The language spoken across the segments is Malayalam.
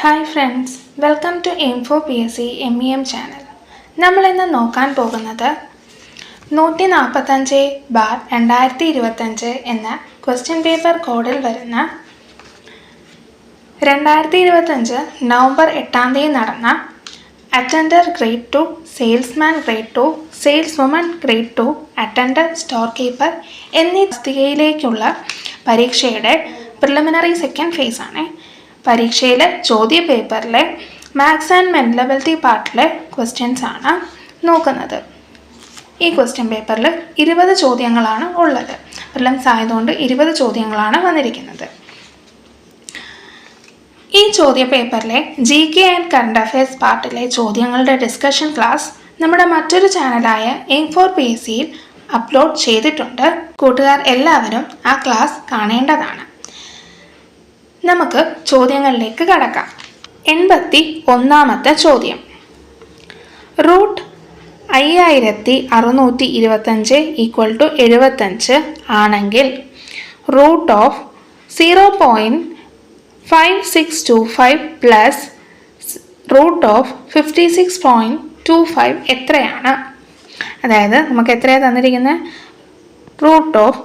Hi friends, welcome to aim for PSC MEM channel. നമ്മളിന്ന് നോക്കാൻ പോകുന്നത് 145/2025 എന്ന ക്വസ്റ്റ്യൻ പേപ്പർ കോഡിൽ വരുന്ന 2025 നവംബർ 8 നടന്ന attender grade 2, salesman grade 2, saleswoman grade 2, attender, store keeper എന്നീ തസ്തികയിലേക്കുള്ള പരീക്ഷയുടെ പ്രിലിമിനറി സെക്കൻഡ് ഫേസ് ആണ്. പരീക്ഷയിലെ ചോദ്യ പേപ്പറിലെ മാത്സ് ആൻഡ് മെൻ്റലബിലിറ്റി പാർട്ടിലെ ക്വസ്റ്റ്യൻസ് ആണ് നോക്കുന്നത്. ഈ ക്വസ്റ്റ്യൻ പേപ്പറിൽ 20 ചോദ്യങ്ങളാണ് ഉള്ളത്. പ്രിലിംസ് ആയതുകൊണ്ട് 20 ചോദ്യങ്ങളാണ് വന്നിരിക്കുന്നത്. ഈ ചോദ്യ പേപ്പറിലെ GK ആൻഡ് കറണ്ട് അഫയേഴ്സ് പാർട്ടിലെ ചോദ്യങ്ങളുടെ ഡിസ്കഷൻ ക്ലാസ് നമ്മുടെ മറ്റൊരു ചാനലായ എയിം ഫോർ PSCയിൽ അപ്ലോഡ് ചെയ്തിട്ടുണ്ട്. കൂട്ടുകാർ എല്ലാവരും ആ ക്ലാസ് കാണേണ്ടതാണ്. നമുക്ക് ചോദ്യങ്ങളിലേക്ക് കടക്കാം. 81ാമത്തെ ചോദ്യം. റൂട്ട് 5625 = 75 ആണെങ്കിൽ root of 0.5625 plus root of 56.25 എത്രയാണ്? അതായത് നമുക്ക് എത്രയാണ് തന്നിരിക്കുന്നത്? റൂട്ട് ഓഫ്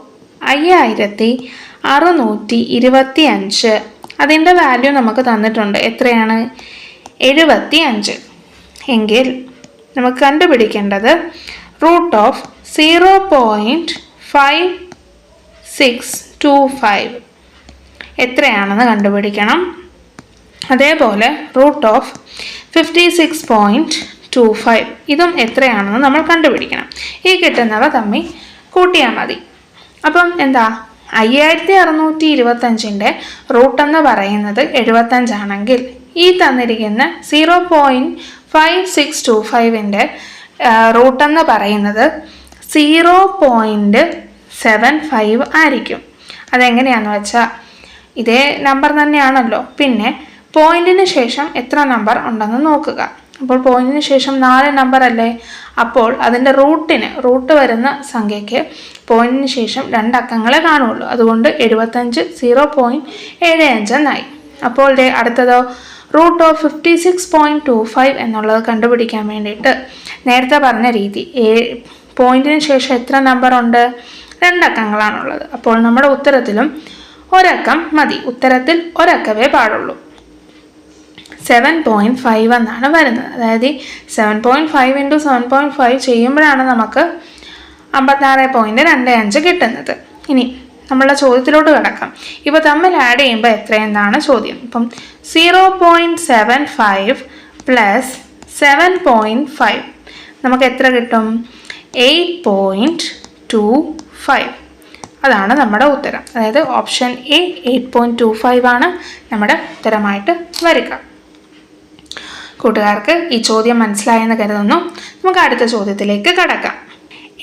5625, അതിൻ്റെ വാല്യൂ നമുക്ക് തന്നിട്ടുണ്ട്. എത്രയാണ്? 75. എങ്കിൽ നമുക്ക് കണ്ടുപിടിക്കേണ്ടത് റൂട്ട് ഓഫ് 0.5625 എത്രയാണെന്ന് കണ്ടുപിടിക്കണം. അതേപോലെ റൂട്ട് ഓഫ് 56.25 ഇതും എത്രയാണെന്ന് നമ്മൾ കണ്ടുപിടിക്കണം. ഈ കിട്ടുന്നവ തമ്മിൽ കൂട്ടിയാൽ മതി. അപ്പം എന്താ, 5625ൻ്റെ റൂട്ട് എന്ന് പറയുന്നത് 75 ആണെങ്കിൽ ഈ തന്നിരിക്കുന്ന 0.5625ൻ്റെ റൂട്ട് എന്ന് പറയുന്നത് 0.75 ആയിരിക്കും. അതെങ്ങനെയാണെന്ന് വെച്ചാൽ ഇതേ നമ്പർ തന്നെയാണല്ലോ. പിന്നെ പോയിന്റിന് ശേഷം എത്ര നമ്പർ ഉണ്ടെന്ന് നോക്കുക. അപ്പോൾ പോയിന്റിന് ശേഷം 4 നമ്പർ അല്ലേ? അപ്പോൾ അതിൻ്റെ റൂട്ട് വരുന്ന സംഖ്യയ്ക്ക് പോയിന്റിന് ശേഷം 2 അക്കങ്ങളെ കാണുള്ളൂ. അതുകൊണ്ട് 75 0.75 എന്നായി. അപ്പോൾ അടുത്തതോ റൂട്ട് ഓഫ് 56.25 എന്നുള്ളത് കണ്ടുപിടിക്കാൻ വേണ്ടിയിട്ട് നേരത്തെ പറഞ്ഞ രീതി, പോയിന്റിന് ശേഷം എത്ര നമ്പർ ഉണ്ട്? 2 അക്കങ്ങളാണുള്ളത്. അപ്പോൾ നമ്മുടെ ഉത്തരത്തിലും ഒരക്കം മതി. ഉത്തരത്തിൽ ഒരക്കവേ പാടുള്ളൂ. 7.5 എന്നാണ് വരുന്നത്. അതായത് 7.5 × 7.5 ചെയ്യുമ്പോഴാണ് നമുക്ക് 56.25 കിട്ടുന്നത്. ഇനി നമ്മളുടെ ചോദ്യത്തിലോട്ട് കിടക്കാം. ഇപ്പോൾ തമ്മിൽ ആഡ് ചെയ്യുമ്പോൾ എത്രയെന്നാണ് ചോദ്യം. ഇപ്പം 0.75 പ്ലസ് 7.5 നമുക്ക് എത്ര കിട്ടും? 8.25. അതാണ് നമ്മുടെ ഉത്തരം. അതായത് ഓപ്ഷൻ A 8.25 ആണ് നമ്മുടെ ഉത്തരമായിട്ട് വരിക. കൂട്ടുകാർക്ക് ഈ ചോദ്യം മനസ്സിലായെന്ന് കരുതുന്നു. നമുക്ക് അടുത്ത ചോദ്യത്തിലേക്ക് കടക്കാം.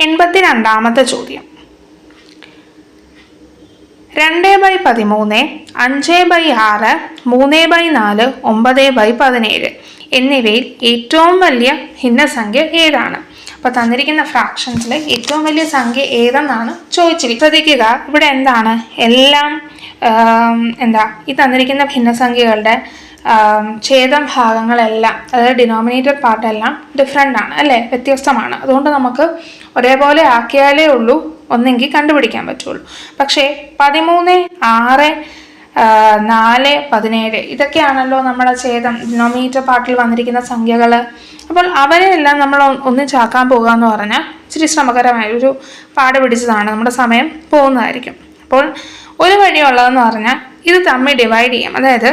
82ാമത്തെ ചോദ്യം. 2/13, 5/6, 3/4, 9/17 എന്നിവയിൽ ഏറ്റവും വലിയ ഭിന്നസംഖ്യ ഏതാണ്? അപ്പോൾ തന്നിരിക്കുന്ന ഫ്രാക്ഷൻസിൽ ഏറ്റവും വലിയ സംഖ്യ ഏതെന്നാണ് ചോദിച്ചിരിക്കുന്നത്. ശ്രദ്ധിക്കുക, ഇവിടെ എന്താണ് എല്ലാം ഈ തന്നിരിക്കുന്ന ഭിന്നസംഖ്യകളുടെ ഛേദം ഭാഗങ്ങളെല്ലാം, അതായത് ഡിനോമിനേറ്റർ പാർട്ടെല്ലാം ഡിഫറെൻ്റ് ആണ് അല്ലേ, വ്യത്യസ്തമാണ്. അതുകൊണ്ട് നമുക്ക് ഒരേപോലെ ആക്കിയാലേ ഉള്ളൂ ഒന്നെങ്കിൽ കണ്ടുപിടിക്കാൻ പറ്റുള്ളൂ. പക്ഷേ 13, 6, 4, 17 ഇതൊക്കെയാണല്ലോ നമ്മുടെ ഛേദം ഡിനോമിനേറ്റർ പാർട്ടിൽ വന്നിരിക്കുന്ന സംഖ്യകൾ. അപ്പോൾ അവരെല്ലാം നമ്മൾ ഒന്നിച്ചാക്കാൻ പോകുക എന്ന് പറഞ്ഞാൽ ഇച്ചിരി ശ്രമകരമായ ഒരു പാട് പിടിച്ചതാണ്. നമ്മുടെ സമയം പോകുന്നതായിരിക്കും. അപ്പോൾ ഒരു വഴിയുള്ളതെന്ന് പറഞ്ഞാൽ ഇത് തമ്മിൽ ഡിവൈഡ് ചെയ്യാം. അതായത്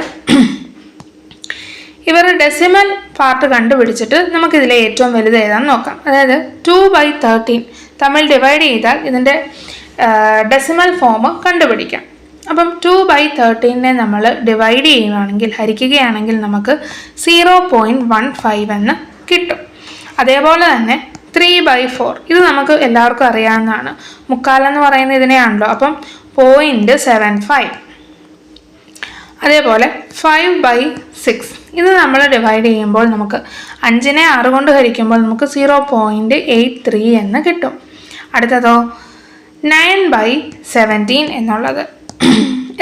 ഇവർ ഡെസിമൽ പാർട്ട് കണ്ടുപിടിച്ചിട്ട് നമുക്കിതിലെ ഏറ്റവും വലുത് ഏതാണെന്ന് നോക്കാം. അതായത് 2/13 തമ്മിൽ ഡിവൈഡ് ചെയ്താൽ ഇതിൻ്റെ ഡെസിമൽ ഫോം കണ്ടുപിടിക്കാം. അപ്പം 2/13നെ നമ്മൾ ഡിവൈഡ് ചെയ്യുകയാണെങ്കിൽ, ഹരിക്കുകയാണെങ്കിൽ നമുക്ക് 0.15 എന്ന് കിട്ടും. അതേപോലെ തന്നെ 3/4 ഇത് നമുക്ക് എല്ലാവർക്കും അറിയാവുന്നതാണ്. മുക്കാലെന്ന് പറയുന്നത് ഇതിനെയാണല്ലോ. അപ്പം 0.75. അതേപോലെ 5/6 ഇത് നമ്മൾ ഡിവൈഡ് ചെയ്യുമ്പോൾ നമുക്ക് 5നെ 6 കൊണ്ട് ഹരിക്കുമ്പോൾ നമുക്ക് 0.83 എന്ന് കിട്ടും. അടുത്തതോ 9/17 എന്നുള്ളത്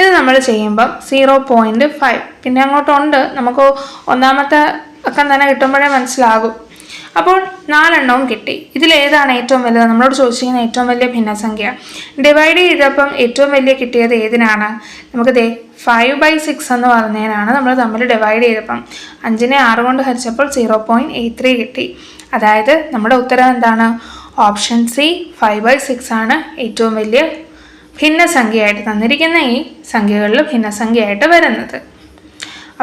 ഇത് നമ്മൾ ചെയ്യുമ്പം 0.5 പിന്നെ അങ്ങോട്ടുണ്ട്, നമുക്ക് ഒന്നാമത്തെ അക്കം തന്നെ കിട്ടുമ്പോഴേ മനസ്സിലാകും. അപ്പോൾ 4 എണ്ണവും കിട്ടി. ഇതിലേതാണ് ഏറ്റവും വലുത്? നമ്മളോട് ചോദിച്ചിരിക്കുന്ന ഏറ്റവും വലിയ ഭിന്നസംഖ്യ. ഡിവൈഡ് ചെയ്തപ്പം ഏറ്റവും വലിയ കിട്ടിയത് ഏതിനാണ്? നമുക്ക് 5/6 എന്ന് പറഞ്ഞതിനാണ് നമ്മൾ തമ്മിൽ ഡിവൈഡ് ചെയ്തപ്പം 5നെ 6 കൊണ്ട് ഹരിച്ചപ്പോൾ 0.83 കിട്ടി. അതായത് നമ്മുടെ ഉത്തരം എന്താണ്? ഓപ്ഷൻ സി 5/6 ആണ് ഏറ്റവും വലിയ ഭിന്നസംഖ്യയായിട്ട്, തന്നിരിക്കുന്ന ഈ സംഖ്യകളിൽ ഭിന്നസംഖ്യയായിട്ട് വരുന്നത്.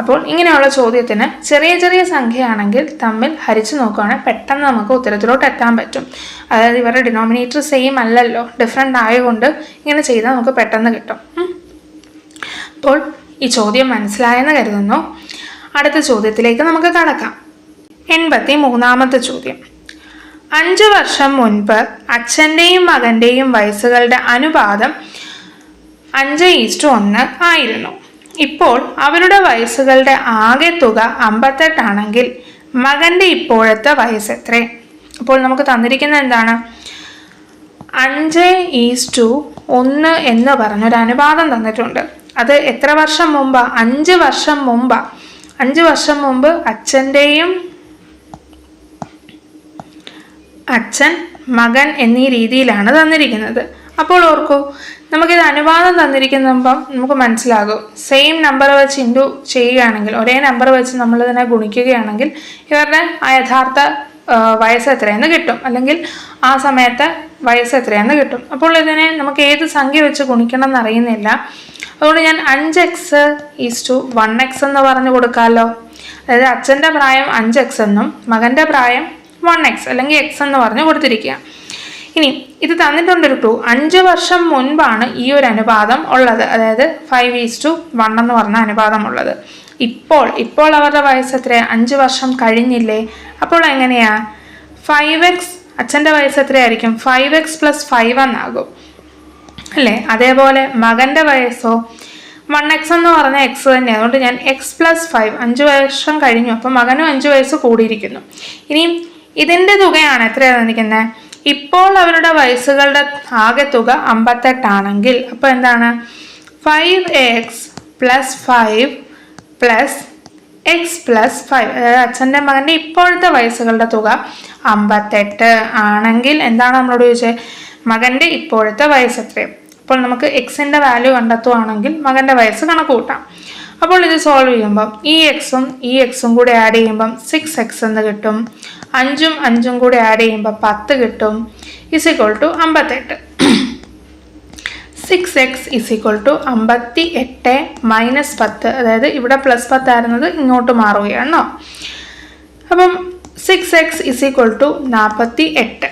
അപ്പോൾ ഇങ്ങനെയുള്ള ചോദ്യത്തിന് ചെറിയ ചെറിയ സംഖ്യയാണെങ്കിൽ തമ്മിൽ ഹരിച്ചു നോക്കുകയാണെങ്കിൽ പെട്ടെന്ന് നമുക്ക് ഉത്തരത്തിലോട്ട് എത്താൻ പറ്റും. അതായത് ഇവരുടെ ഡിനോമിനേറ്റർ സെയിം അല്ലല്ലോ, ഡിഫറെൻ്റ് ആയതുകൊണ്ട് ഇങ്ങനെ ചെയ്താൽ നമുക്ക് പെട്ടെന്ന് കിട്ടും. അപ്പോൾ ഈ ചോദ്യം മനസ്സിലായെന്ന് കരുതുന്നു. അടുത്ത ചോദ്യത്തിലേക്ക് നമുക്ക് കടക്കാം. 83ാമത്തെ ചോദ്യം. 5 വർഷം മുൻപ് അച്ഛൻ്റെയും മകൻ്റെയും വയസ്സുകളുടെ അനുപാതം 5:1 ആയിരുന്നു. ഇപ്പോൾ അവരുടെ വയസ്സുകളുടെ ആകെ തുക 58 ആണെങ്കിൽ മകൻ്റെ ഇപ്പോഴത്തെ വയസ്സ് എത്ര? അപ്പോൾ നമുക്ക് തന്നിരിക്കുന്നത് എന്താണ്? 5:1 എന്ന് പറഞ്ഞൊരു അനുപാതം തന്നിട്ടുണ്ട്. അത് എത്ര വർഷം മുമ്പാ? 5 വർഷം മുമ്പാ. 5 വർഷം മുമ്പ് അച്ഛൻ മകൻ എന്നീ രീതിയിലാണ് തന്നിരിക്കുന്നത്. അപ്പോൾ ഓർക്കൂ, നമുക്കിത് അനുപാതം തന്നിരിക്കുമ്പം നമുക്ക് മനസ്സിലാകും, സെയിം നമ്പർ വെച്ച് ഇൻറ്റു ചെയ്യുകയാണെങ്കിൽ, ഒരേ നമ്പർ വെച്ച് നമ്മളിതിനെ ഗുണിക്കുകയാണെങ്കിൽ ഇവരുടെ യഥാർത്ഥ വയസ്സ് എത്രയെന്ന് കിട്ടും, അല്ലെങ്കിൽ ആ സമയത്തെ വയസ്സ് എത്രയെന്ന് കിട്ടും. അപ്പോൾ ഇതിനെ നമുക്ക് ഏത് സംഖ്യ വെച്ച് ഗുണിക്കണം എന്നറിയുന്നില്ല. അതുകൊണ്ട് ഞാൻ 5x:1x എന്ന് പറഞ്ഞു കൊടുക്കാമല്ലോ. അതായത് അച്ഛൻ്റെ പ്രായം 5x എന്നും മകൻ്റെ പ്രായം 1x അല്ലെങ്കിൽ x എന്ന് പറഞ്ഞ് കൊടുത്തിരിക്കുക. ഇനി ഇത് തന്നിട്ടുണ്ടൊരു ക്ലൂ. 5 വർഷം മുൻപാണ് ഈ ഒരു അനുപാതം ഉള്ളത്, അതായത് 5:1 എന്ന് പറഞ്ഞ അനുപാതം ഉള്ളത്. ഇപ്പോൾ അവരുടെ വയസ്സ് എത്രയാണ്? 5 വർഷം കഴിഞ്ഞില്ലേ? അപ്പോൾ എങ്ങനെയാ? 5x, അച്ഛൻ്റെ വയസ്സ് എത്രയായിരിക്കും? 5x + 5 എന്നാകും അല്ലേ? അതേപോലെ മകൻ്റെ വയസ്സോ 1x എന്ന് പറഞ്ഞ x തന്നെ. അതുകൊണ്ട് ഞാൻ x + 5, 5 വർഷം കഴിഞ്ഞു, അപ്പം മകനും 5 വയസ്സ് കൂടിയിരിക്കുന്നു. ഇനിയും ഇതിൻ്റെ തുകയാണ് എത്രയാണ് തന്നിരിക്കുന്നത്? ഇപ്പോൾ അവരുടെ വയസ്സുകളുടെ ആകെ തുക 58 ആണെങ്കിൽ അപ്പോൾ എന്താണ്? 5x + 5 + x + 5, അതായത് അച്ഛൻ്റെ മകൻ്റെ ഇപ്പോഴത്തെ വയസ്സുകളുടെ തുക 58 ആണെങ്കിൽ എന്താണ് നമ്മളോട് ചോദിച്ചത്? മകൻ്റെ ഇപ്പോഴത്തെ വയസ്സ് എത്രയും. അപ്പോൾ നമുക്ക് എക്സിൻ്റെ വാല്യൂ കണ്ടെത്തുവാണെങ്കിൽ മകൻ്റെ വയസ്സ് കണക്ക് കൂട്ടാം. അപ്പോൾ ഇത് സോൾവ് ചെയ്യുമ്പം ഈ എക്സും കൂടി ആഡ് ചെയ്യുമ്പം 6x എന്ന് കിട്ടും. 5ഉം കൂടി ആഡ് ചെയ്യുമ്പോൾ 10 കിട്ടും. = 58. 6x = 58 - 10, അതായത് ഇവിടെ +10 ആയിരുന്നത് ഇങ്ങോട്ട് മാറുകയാണോ. അപ്പം 6x = 48.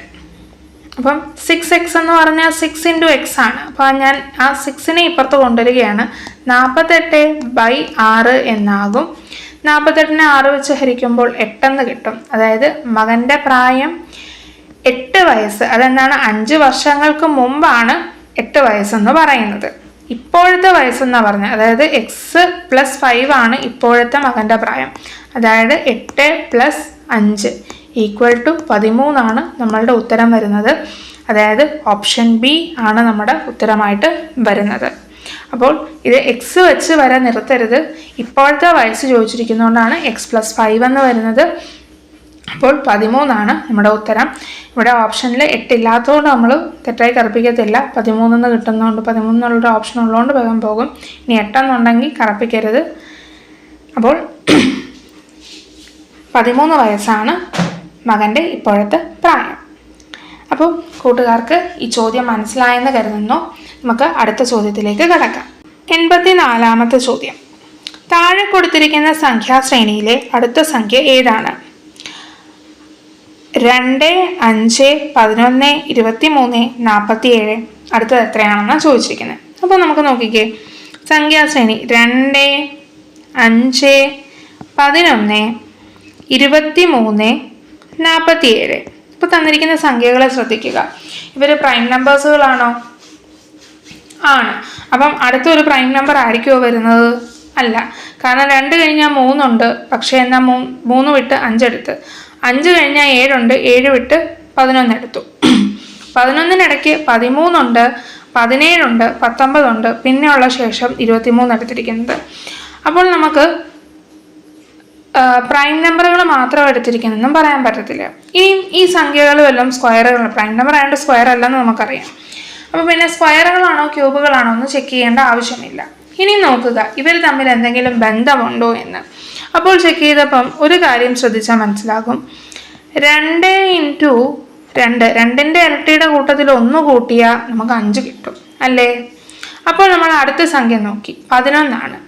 അപ്പം 6x എന്ന് പറഞ്ഞാൽ 6 × x ആണ്. അപ്പോൾ ഞാൻ ആ 6നെ ഇപ്പുറത്ത് കൊണ്ടുവരികയാണ്. 48/6 എന്നാകും. 48നെ 6 വെച്ച് ഹരിക്കുമ്പോൾ 8 എന്ന് കിട്ടും. അതായത് മകൻ്റെ പ്രായം 8 വയസ്സ്. അതെന്താണ്? 5 വർഷങ്ങൾക്ക് മുമ്പാണ് 8 വയസ്സെന്ന് പറയുന്നത്. ഇപ്പോഴത്തെ വയസ്സെന്ന് പറഞ്ഞാൽ, അതായത് x + 5 ആണ് ഇപ്പോഴത്തെ മകൻ്റെ പ്രായം. അതായത് 8 + 5 = 13 ആണ് നമ്മളുടെ ഉത്തരം വരുന്നത്. അതായത് ഓപ്ഷൻ ബി ആണ് നമ്മുടെ ഉത്തരമായിട്ട് വരുന്നത്. അപ്പോൾ ഇത് എക്സ് വെച്ച് വരെ നിർത്തരുത്. ഇപ്പോഴത്തെ വയസ്സ് ചോദിച്ചിരിക്കുന്നതുകൊണ്ടാണ് x + 5 എന്ന് വരുന്നത്. അപ്പോൾ 13 ആണ് നമ്മുടെ ഉത്തരം. ഇവിടെ ഓപ്ഷനിൽ 8 ഇല്ലാത്തതുകൊണ്ട് നമ്മൾ തെറ്റായി കറുപ്പിക്കത്തില്ല. 13 എന്ന് കിട്ടുന്നതുകൊണ്ട് 13 എന്നുള്ളൊരു ഓപ്ഷൻ ഉള്ളതുകൊണ്ട് വേഗം പോകും. ഇനി 8 എന്നുണ്ടെങ്കിൽ കറുപ്പിക്കരുത്. അപ്പോൾ 13 വയസ്സാണ് മകൻ്റെ ഇപ്പോഴത്തെ പ്രായം. അപ്പോൾ കൂട്ടുകാർക്ക് ഈ ചോദ്യം മനസ്സിലായെന്ന് കരുതുന്നു. നമുക്ക് അടുത്ത ചോദ്യത്തിലേക്ക് കടക്കാം. 84ാമത്തെ ചോദ്യം. താഴെ കൊടുത്തിരിക്കുന്ന സംഖ്യാശ്രേണിയിലെ അടുത്ത സംഖ്യ ഏതാണ്? 2, 5, 11, 23, 47. അടുത്തത് എത്രയാണെന്നാണ് ചോദിച്ചിരിക്കുന്നത്. അപ്പോൾ നമുക്ക് നോക്കിക്കേ, സംഖ്യാശ്രേണി 2, 5, 11, 23, 47. ഇപ്പോൾ തന്നിരിക്കുന്ന സംഖ്യകളെ ശ്രദ്ധിക്കുക. ഇവർ പ്രൈം നമ്പേഴ്സുകളാണോ? ആണ്. അപ്പം അടുത്തൊരു പ്രൈം നമ്പർ ആയിരിക്കുമോ വരുന്നത്? അല്ല. കാരണം 2 കഴിഞ്ഞാൽ 3 ഉണ്ട്, പക്ഷേ എന്നാൽ 3 വിട്ട് 5 എടുത്ത്. 5 കഴിഞ്ഞാൽ 7 ഉണ്ട്, 7 വിട്ട് 11 എടുത്തു. 11-നിടയ്ക്ക് 13 ഉണ്ട്, 17 ഉണ്ട്, 19 ഉണ്ട്, പിന്നെയുള്ള ശേഷം 23 എടുത്തിരിക്കുന്നത്. അപ്പോൾ നമുക്ക് പ്രൈം നമ്പറുകൾ മാത്രം എടുത്തിരിക്കുന്നതെന്നും പറയാൻ പറ്റത്തില്ല. ഇനി ഈ സംഖ്യകൾ വല്ലതും സ്ക്വയറുകൾ, പ്രൈം നമ്പർ ആയതുകൊണ്ട് സ്ക്വയർ അല്ലെന്ന് നമുക്കറിയാം. അപ്പോൾ പിന്നെ സ്ക്വയറുകളാണോ ക്യൂബുകളാണോ എന്ന് ചെക്ക് ചെയ്യേണ്ട ആവശ്യമില്ല. ഇനി നോക്കുക ഇവർ തമ്മിൽ എന്തെങ്കിലും ബന്ധമുണ്ടോ എന്ന്. അപ്പോൾ ചെക്ക് ചെയ്തപ്പം ഒരു കാര്യം ശ്രദ്ധിച്ചാൽ മനസ്സിലാകും. 2 ഇൻറ്റു 2, 2ൻ്റെ ഇരട്ടിയുടെ കൂട്ടത്തിൽ 1 കൂട്ടിയാൽ നമുക്ക് 5 കിട്ടും അല്ലേ? അപ്പോൾ നമ്മൾ അടുത്ത സംഖ്യ നോക്കി 11 ആണ്.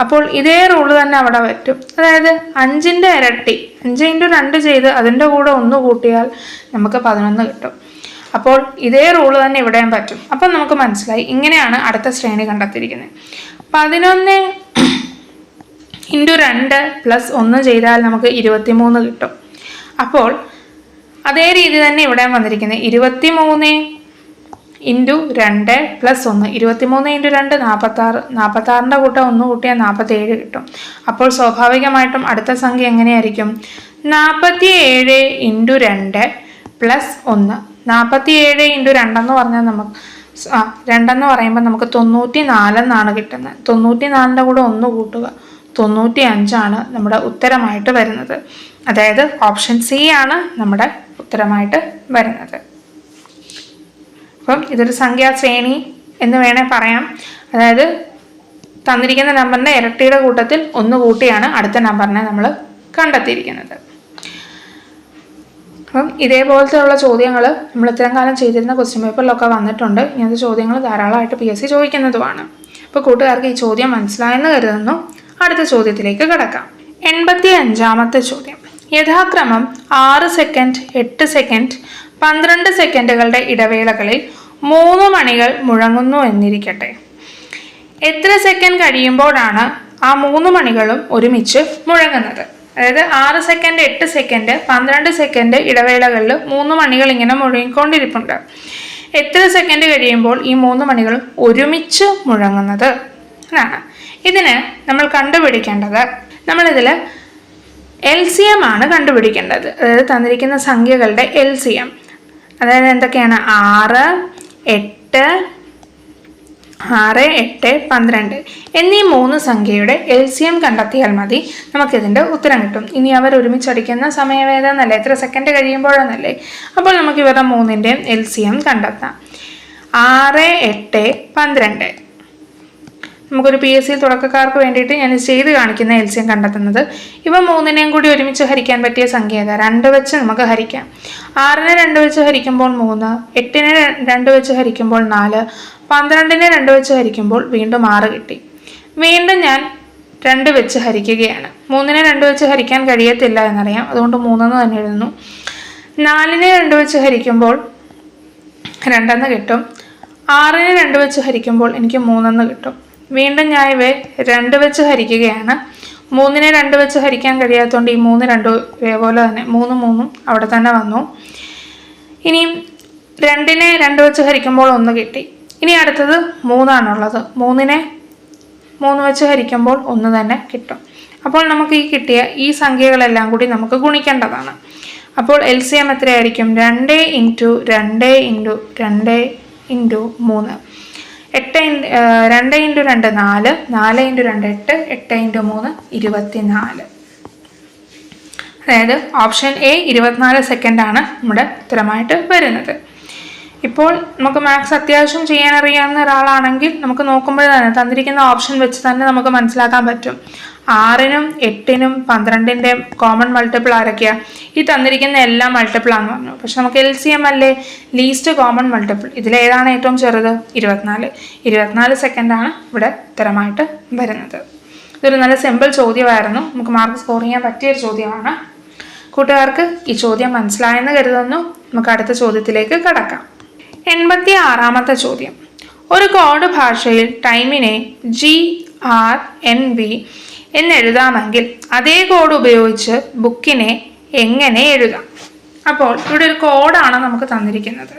അപ്പോൾ ഇതേ റൂള് തന്നെ അവിടെ പറ്റും. അതായത് 5ൻ്റെ ഇരട്ടി 5 ഇൻറ്റു 2 ചെയ്ത് അതിൻ്റെ കൂടെ 1 കൂട്ടിയാൽ നമുക്ക് 11 കിട്ടും. അപ്പോൾ ഇതേ റൂള് തന്നെ ഇവിടെയും പറ്റും. അപ്പം നമുക്ക് മനസ്സിലായി ഇങ്ങനെയാണ് അടുത്ത ശ്രേണി കണ്ടെത്തിയിരിക്കുന്നത്. 11 ഇൻറ്റു 2 പ്ലസ് 1 ചെയ്താൽ നമുക്ക് 23 കിട്ടും. അപ്പോൾ അതേ രീതി തന്നെ ഇവിടെയും വന്നിരിക്കുന്നത് 23 ഇൻറ്റു 2 പ്ലസ് 1, 23 ഇൻറ്റു 2 46, 46ൻ്റെ കൂട്ടം 1 കൂട്ടിയാൽ 47 കിട്ടും. അപ്പോൾ സ്വാഭാവികമായിട്ടും അടുത്ത സംഖ്യ എങ്ങനെയായിരിക്കും? 47 ഇൻറ്റു 2 പ്ലസ് 1. 47 ഇൻറ്റു 2 എന്ന് പറഞ്ഞാൽ നമുക്ക് 2 എന്ന് പറയുമ്പോൾ നമുക്ക് 94 എന്നാണ് കിട്ടുന്നത്. 94ൻ്റെ കൂടെ 1 കൂട്ടുക, 95 നമ്മുടെ ഉത്തരമായിട്ട് വരുന്നത്. അതായത് ഓപ്ഷൻ സി ആണ് നമ്മുടെ ഉത്തരമായിട്ട് വരുന്നത്. അപ്പം ഇതൊരു സംഖ്യാശ്രേണി എന്ന് വേണേൽ പറയാം. അതായത് തന്നിരിക്കുന്ന നമ്പറിൻ്റെ ഇരട്ടിയുടെ കൂട്ടത്തിൽ 1 കൂട്ടിയാണ് അടുത്ത നമ്പറിനെ നമ്മൾ കണ്ടെത്തിയിരിക്കുന്നത്. അപ്പം ഇതേപോലത്തെ ഉള്ള ചോദ്യങ്ങൾ നമ്മൾ ഇത്രയും കാലം ചെയ്തിരുന്ന ക്വസ്റ്റ്യൻ പേപ്പറിലൊക്കെ വന്നിട്ടുണ്ട്. ഇങ്ങനത്തെ ചോദ്യങ്ങൾ ധാരാളമായിട്ട് PSC ചോദിക്കുന്നതുമാണ്. അപ്പോൾ കൂട്ടുകാർക്ക് ഈ ചോദ്യം മനസ്സിലായെന്ന് കരുതുന്നു. അടുത്ത ചോദ്യത്തിലേക്ക് കിടക്കാം. 85ാമത്തെ ചോദ്യം. യഥാക്രമം 6 സെക്കൻഡ്, 8 സെക്കൻഡ്, 12 സെക്കൻഡുകളുടെ ഇടവേളകളിൽ 3 മണികൾ മുഴങ്ങുന്നു എന്നിരിക്കട്ടെ. എത്ര സെക്കൻഡ് കഴിയുമ്പോഴാണ് ആ 3 മണികളും ഒരുമിച്ച് മുഴങ്ങുന്നത്? അതായത് 6 സെക്കൻഡ്, 8 സെക്കൻഡ്, 12 സെക്കൻഡ് ഇടവേളകളിൽ 3 മണികൾ ഇങ്ങനെ മുഴങ്ങിക്കൊണ്ടിരിപ്പുണ്ട്. എത്ര സെക്കൻഡ് കഴിയുമ്പോൾ ഈ 3 മണികളും ഒരുമിച്ച് മുഴങ്ങുന്നത് എന്നാണ്. ഇതിന് നമ്മൾ കണ്ടുപിടിക്കേണ്ടത്, നമ്മളിതിൽ LCM ആണ് കണ്ടുപിടിക്കേണ്ടത്. അതായത് തന്നിരിക്കുന്ന സംഖ്യകളുടെ LCM. അതായത് എന്തൊക്കെയാണ്? 6, 8, 12 എന്നീ 3 സംഖ്യയുടെ LCM കണ്ടെത്തിയാൽ മതി, നമുക്കിതിൻ്റെ ഉത്തരം കിട്ടും. ഇനി അവർ ഒരുമിച്ചടിക്കുന്ന സമയവേദനല്ലേ, എത്ര സെക്കൻഡ് കഴിയുമ്പോഴെന്നല്ലേ. അപ്പോൾ നമുക്ക് ഇവരുടെ 3ൻ്റെയും LCM കണ്ടെത്താം. 6, 8, 12. നമുക്കൊരു PSC തുടക്കക്കാർക്ക് വേണ്ടിയിട്ട് ഞാൻ ചെയ്ത് കാണിക്കുന്ന LCM കണ്ടെത്തുന്നത്. ഇവ 3നെയും കൂടി ഒരുമിച്ച് ഹരിക്കാൻ പറ്റിയ സംഖ്യ ഏതാ? 2 വെച്ച് നമുക്ക് ഹരിക്കാം. 6നെ 2 വെച്ച് ഹരിക്കുമ്പോൾ 3, 8നെ 2 വെച്ച് ഹരിക്കുമ്പോൾ 4, 12നെ 2 വെച്ച് ഹരിക്കുമ്പോൾ വീണ്ടും 6 കിട്ടി. വീണ്ടും ഞാൻ 2 വെച്ച് ഹരിക്കുകയാണ്. 3നെ 2 വെച്ച് ഹരിക്കാൻ കഴിയത്തില്ല എന്നറിയാം, അതുകൊണ്ട് 3 തന്നെ എഴുതുന്നു. 4നെ 2 വെച്ച് ഹരിക്കുമ്പോൾ 2 കിട്ടും. 6നെ 2 വെച്ച് ഹരിക്കുമ്പോൾ എനിക്ക് 3 കിട്ടും. വീണ്ടും ഞാൻ ഇവയെ 2 വെച്ച് ഹരിക്കുകയാണ്. 3നെ 2 വെച്ച് ഹരിക്കാൻ കഴിയാത്തതുകൊണ്ട് ഈ 3 2 ഇതേപോലെ തന്നെ 3 അവിടെ തന്നെ വന്നു. ഇനിയും 2നെ 2 വെച്ച് ഹരിക്കുമ്പോൾ 1 കിട്ടി. ഇനി അടുത്തത് 3 ആണുള്ളത്. 3നെ 3 വെച്ച് ഹരിക്കുമ്പോൾ 1 തന്നെ കിട്ടും. അപ്പോൾ നമുക്ക് ഈ കിട്ടിയ ഈ സംഖ്യകളെല്ലാം കൂടി നമുക്ക് ഗുണിക്കേണ്ടതാണ്. അപ്പോൾ LCM എത്രയായിരിക്കും? 2 into 2 into 2 into 3. 2 into 2 4, 4 into 2 8, 8 into 3 24. അതായത് ഓപ്ഷൻ A 24 സെക്കൻഡാണ് നമ്മുടെ ഉത്തരമായിട്ട് വരുന്നത്. ഇപ്പോൾ നമുക്ക് മാത്സ് അത്യാവശ്യം ചെയ്യാൻ അറിയാവുന്ന ഒരാളാണെങ്കിൽ നമുക്ക് നോക്കുമ്പോൾ തന്നെ തന്നിരിക്കുന്ന ഓപ്ഷൻ വെച്ച് തന്നെ നമുക്ക് മനസ്സിലാക്കാൻ പറ്റും. 6നും 8നും 12ൻ്റെയും കോമൺ മൾട്ടിപ്പിൾ ആരൊക്കെയാണ്? ഈ തന്നിരിക്കുന്ന എല്ലാം മൾട്ടിപ്പിൾ ആണെന്ന് പറഞ്ഞു. പക്ഷെ നമുക്ക് LCM അല്ലേ, ലീസ്റ്റ് കോമൺ മൾട്ടിപ്പിൾ. ഇതിലേതാണ് ഏറ്റവും ചെറുത്? 24. 24 സെക്കൻഡാണ് ഇവിടെ ഉത്തരമായിട്ട് വരുന്നത്. ഇതൊരു നല്ല സിമ്പിൾ ചോദ്യമായിരുന്നു. നമുക്ക് മാർക്ക് സ്കോർ ചെയ്യാൻ പറ്റിയൊരു ചോദ്യമാണ്. കൂട്ടുകാർക്ക് ഈ ചോദ്യം മനസ്സിലായെന്ന് കരുതുന്നു. നമുക്ക് അടുത്ത ചോദ്യത്തിലേക്ക് കടക്കാം. 86ാമത്തെ ചോദ്യം. ഒരു കോഡ് ഭാഷയിൽ ടൈമിനെ GRNB എന്നെഴുതാമെങ്കിൽ അതേ കോഡ് ഉപയോഗിച്ച് ബുക്കിനെ എങ്ങനെ എഴുതാം? അപ്പോൾ ഇവിടെ ഒരു കോഡാണ് നമുക്ക് തന്നിരിക്കുന്നത്.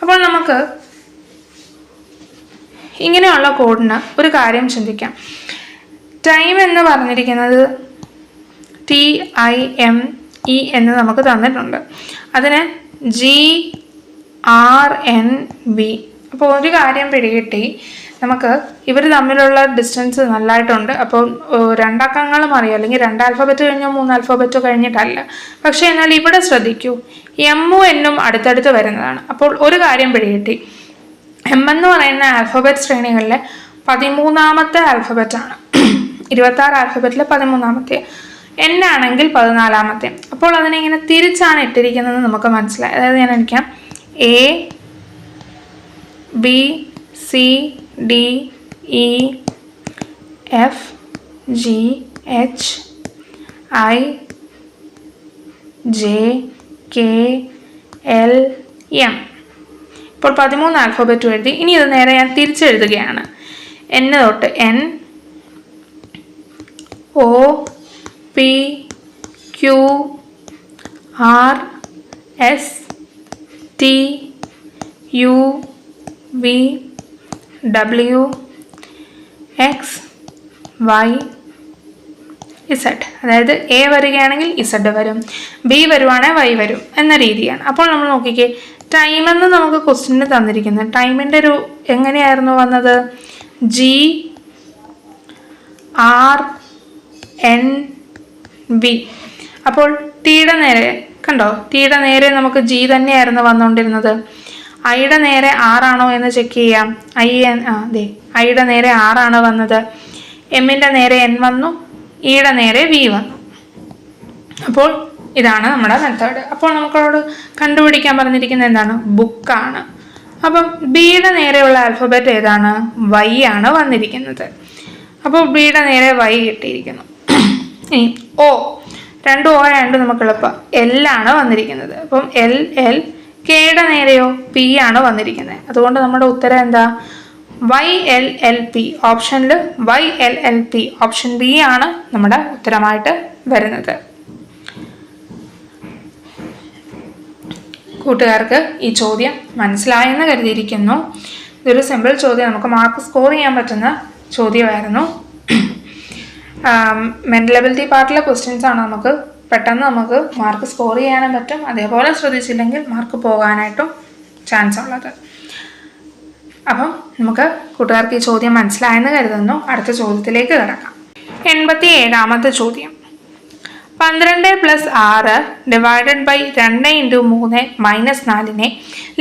അപ്പോൾ നമുക്ക് ഇങ്ങനെയുള്ള കോഡിന് ഒരു കാര്യം ചിന്തിക്കാം. ടൈം എന്ന് പറഞ്ഞിരിക്കുന്നത് TIME എന്ന് നമുക്ക് തന്നിട്ടുണ്ട്. അതിന് GRNB അപ്പോൾ ഒരു കാര്യം പിടികിട്ടി, നമുക്ക് ഇവർ തമ്മിലുള്ള ഡിസ്റ്റൻസ് നല്ലതായിട്ടുണ്ട്. അപ്പോൾ രണ്ടക്കങ്ങളും അറിയാം, അല്ലെങ്കിൽ 2 ആൽഫബറ്റ് കഴിഞ്ഞോ 3 ആൽഫബറ്റോ കഴിഞ്ഞിട്ടല്ല. പക്ഷേ എന്നാൽ ഇവിടെ ശ്രദ്ധിക്കൂ, എമ്മും എന്നും അടുത്തടുത്ത് വരുന്നതാണ്. അപ്പോൾ ഒരു കാര്യം പിടികിട്ടി, എം എന്ന് പറയുന്ന ആൽഫബറ്റ് ശ്രേണികളിലെ 13ാമത്തെ ആൽഫബറ്റാണ്. 26 ആൽഫബറ്റിലെ 13ാമത്തെ. എൻ ആണെങ്കിൽ 14ാമത്തെ. അപ്പോൾ അതിനെ ഇങ്ങനെ തിരിച്ചാണ് ഇട്ടിരിക്കുന്നത് നമുക്ക് മനസ്സിലായി. അതായത് ഞാൻ എനിക്കാം A B C D E F G H I J K L M. ഇപ്പോൾ 13 ആൽഫബറ്റ് എഴുതി. ഇനി ഇത് നേരെ ഞാൻ തിരിച്ചെഴുതുകയാണ്. എൻ തൊട്ട് N O P Q R S T U V W X Y Z. അതായത് എ വരികയാണെങ്കിൽ ഇസഡ് വരും, ബി വരുവാണെങ്കിൽ വൈ വരും എന്ന രീതിയാണ്. അപ്പോൾ നമ്മൾ നോക്കിക്കേ, ടൈമെന്ന് നമുക്ക് ക്വസ്റ്റ്യന് തന്നിരിക്കുന്നത്. ടൈമിൻ്റെ ഒരു എങ്ങനെയായിരുന്നു വന്നത്? G R N V. അപ്പോൾ ടീയുടെ നേരെ കണ്ടോ, ടീയുടെ നേരെ നമുക്ക് ജി തന്നെയായിരുന്നു വന്നുകൊണ്ടിരുന്നത്. ഐയുടെ നേരെ ആറാണോ എന്ന് ചെക്ക് ചെയ്യാം. അതെ, ഐയുടെ നേരെ ആറാണ് വന്നത്. എമ്മിൻ്റെ നേരെ എൻ വന്നു, ഇയുടെ നേരെ വി വന്നു. അപ്പോൾ ഇതാണ് നമ്മുടെ മെത്തേഡ്. അപ്പോൾ നമുക്കോട് കണ്ടുപിടിക്കാൻ പറഞ്ഞിരിക്കുന്നത് എന്താണ്? ബുക്കാണ്. അപ്പം ബിയുടെ നേരെയുള്ള ആൽഫബറ്റ് ഏതാണ്? വൈ ആണ് വന്നിരിക്കുന്നത്. അപ്പോൾ ബിയുടെ നേരെ വൈ കിട്ടിയിരിക്കുന്നു. ഇനി ഓ, 2 ഓ ആയതുകൊണ്ട് നമുക്ക് എളുപ്പം എല്ലാണ് വന്നിരിക്കുന്നത്. അപ്പം എൽ എൽ. കെയുടെ നേരെയോ പി ആണ് വന്നിരിക്കുന്നത്. അതുകൊണ്ട് നമ്മുടെ ഉത്തരം എന്താ? Y L L P. ഓപ്ഷനിൽ Y L L P, option B ആണ് നമ്മുടെ ഉത്തരമായിട്ട് വരുന്നത്. കൂട്ടുകാർക്ക് ഈ ചോദ്യം മനസ്സിലായെന്ന് കരുതിയിരിക്കുന്നു. ഇതൊരു സിമ്പിൾ ചോദ്യം, നമുക്ക് മാർക്ക് സ്കോർ ചെയ്യാൻ പറ്റുന്ന ചോദ്യമായിരുന്നു. മെൻ്റൽ എബിലിറ്റി പാർട്ടിലെ ക്വസ്റ്റ്യൻസ് ആണ്. നമുക്ക് പെട്ടെന്ന് നമുക്ക് മാർക്ക് സ്കോർ ചെയ്യാനും പറ്റും. അതേപോലെ ശ്രദ്ധിച്ചില്ലെങ്കിൽ മാർക്ക് പോകാനായിട്ടും ചാൻസ് ഉള്ളത്. അപ്പം നമുക്ക് കൂട്ടുകാർക്ക് ഈ ചോദ്യം മനസ്സിലായെന്ന് കരുതുന്നു. അടുത്ത ചോദ്യത്തിലേക്ക് കിടക്കാം. 87ാമത്തെ ചോദ്യം. 12 + 6 ഡിവൈഡഡ് ബൈ 2 × 3 - 4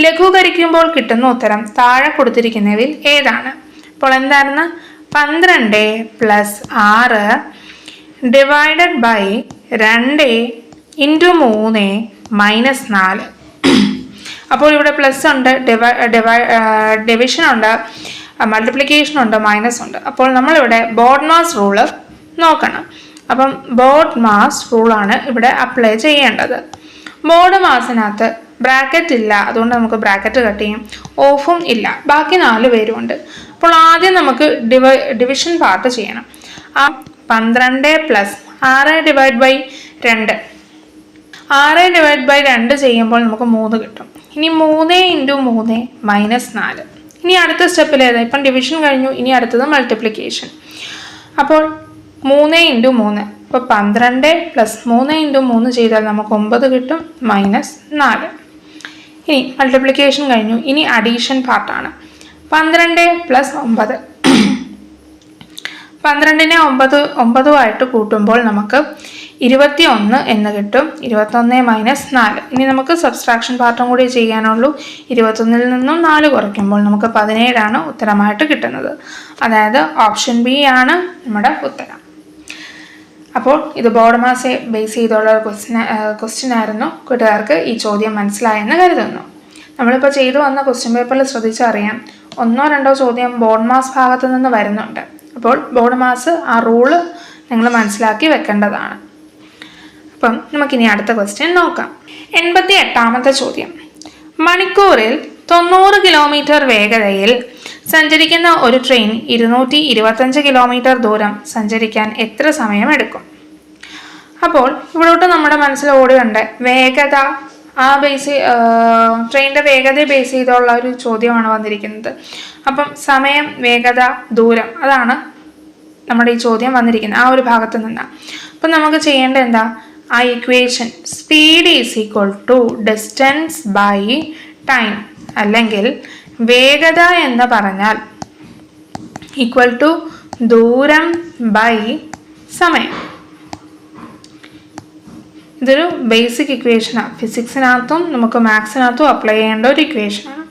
ലഘൂകരിക്കുമ്പോൾ കിട്ടുന്ന ഉത്തരം താഴെ കൊടുത്തിരിക്കുന്നവയിൽ ഏതാണ്? അപ്പോൾ എന്തായിരുന്നു? 12 + 6 ഡിവൈഡഡ് ബൈ 2 × 3 - 4. അപ്പോൾ ഇവിടെ പ്ലസ് ഉണ്ട്, ഡിവിഷൻ ഉണ്ട്, മൾട്ടിപ്ലിക്കേഷൻ ഉണ്ട്, മൈനസ് ഉണ്ട്. അപ്പോൾ നമ്മളിവിടെ ബോഡ്മാസ് റൂള് നോക്കണം. അപ്പം ബോഡ് മാസ് റൂളാണ് ഇവിടെ അപ്ലൈ ചെയ്യേണ്ടത്. ബോഡ് മാസിനകത്ത് ബ്രാക്കറ്റ് ഇല്ല, അതുകൊണ്ട് നമുക്ക് ബ്രാക്കറ്റ് കട്ട് ചെയ്യും. ഓഫും ഇല്ല, ബാക്കി 4 പേരും ഉണ്ട്. അപ്പോൾ ആദ്യം നമുക്ക് ഡിവിഷൻ പാർട്ട് ചെയ്യണം. ആ 12 + 6 ഡിവൈഡ് ബൈ 2. 6 ഡിവൈഡ് ബൈ 2 ചെയ്യുമ്പോൾ നമുക്ക് 3 കിട്ടും. ഇനി 3 × 3 - 4. ഇനി അടുത്ത സ്റ്റെപ്പിൽ ഏതാ? ഇപ്പം ഡിവിഷൻ കഴിഞ്ഞു, ഇനി അടുത്തത് മൾട്ടിപ്ലിക്കേഷൻ. അപ്പോൾ 3 × 3. അപ്പോൾ 12 + 3 × 3 ചെയ്താൽ നമുക്ക് 9 കിട്ടും, -4. ഇനി മൾട്ടിപ്ലിക്കേഷൻ കഴിഞ്ഞു, ഇനി അഡീഷൻ പാർട്ടാണ്. 12 + 9. 12നെ 9 കൂട്ടുമ്പോൾ നമുക്ക് 21 എന്ന് കിട്ടും. 21 - 4. ഇനി നമുക്ക് സബ്സ്ട്രാക്ഷൻ പാർട്ടും കൂടി ചെയ്യാനുള്ളൂ. 21ൽ നിന്നും 4 കുറയ്ക്കുമ്പോൾ നമുക്ക് 17 ആണ് ഉത്തരമായിട്ട് കിട്ടുന്നത്. അതായത് ഓപ്ഷൻ ബി ആണ് നമ്മുടെ ഉത്തരം. അപ്പോൾ ഇത് ബോർഡ് മാസ് ബേസ് ചെയ്തുള്ള ക്വസ്റ്റ്യൻ ആയിരുന്നു. കൂട്ടുകാർക്ക് ഈ ചോദ്യം മനസ്സിലായെന്ന് കരുതുന്നു. നമ്മളിപ്പോൾ ചെയ്തു വന്ന ക്വസ്റ്റ്യൻ പേപ്പറിൽ ശ്രദ്ധിച്ചറിയാം, 1-2 ചോദ്യം ബോർഡ് മാസ് ഭാഗത്ത് നിന്ന് വരുന്നുണ്ട്. അപ്പോൾ ബോർഡ് മാസ് ആ റൂള് നിങ്ങൾ മനസ്സിലാക്കി വെക്കേണ്ടതാണ്. അപ്പം നമുക്കിനി അടുത്ത ക്വസ്റ്റ്യൻ നോക്കാം. 88ാമത്തെ ചോദ്യം. മണിക്കൂറിൽ 90 കിലോമീറ്റർ വേഗതയിൽ സഞ്ചരിക്കുന്ന ഒരു ട്രെയിൻ 225 കിലോമീറ്റർ ദൂരം സഞ്ചരിക്കാൻ എത്ര സമയം എടുക്കും? അപ്പോൾ ഇവിടോട്ട് നമ്മുടെ മനസ്സിൽ ഓടുകയുണ്ട് വേഗത. ആ ട്രെയിനിൻ്റെ വേഗതയെ ബേസ് ചെയ്തുള്ള ഒരു ചോദ്യമാണ് വന്നിരിക്കുന്നത്. അപ്പം സമയം, വേഗത, ദൂരം, അതാണ് നമ്മുടെ ഈ ചോദ്യം വന്നിരിക്കുന്നത് ആ ഒരു ഭാഗത്ത് നിന്നാണ്. അപ്പം നമുക്ക് ചെയ്യേണ്ടത് എന്താ? ആ equation speed = distance by time, അല്ലെങ്കിൽ വേഗത എന്ന് പറഞ്ഞാൽ ഈക്വൽ ടു ദൂരം ബൈ സമയം. ഇതൊരു ബേസിക് ഇക്വേഷനാണ്. ഫിസിക്സിനകത്തും നമുക്ക് മാത്സിനകത്തും അപ്ലൈ ചെയ്യേണ്ട ഒരു ഇക്വേഷനാണ്.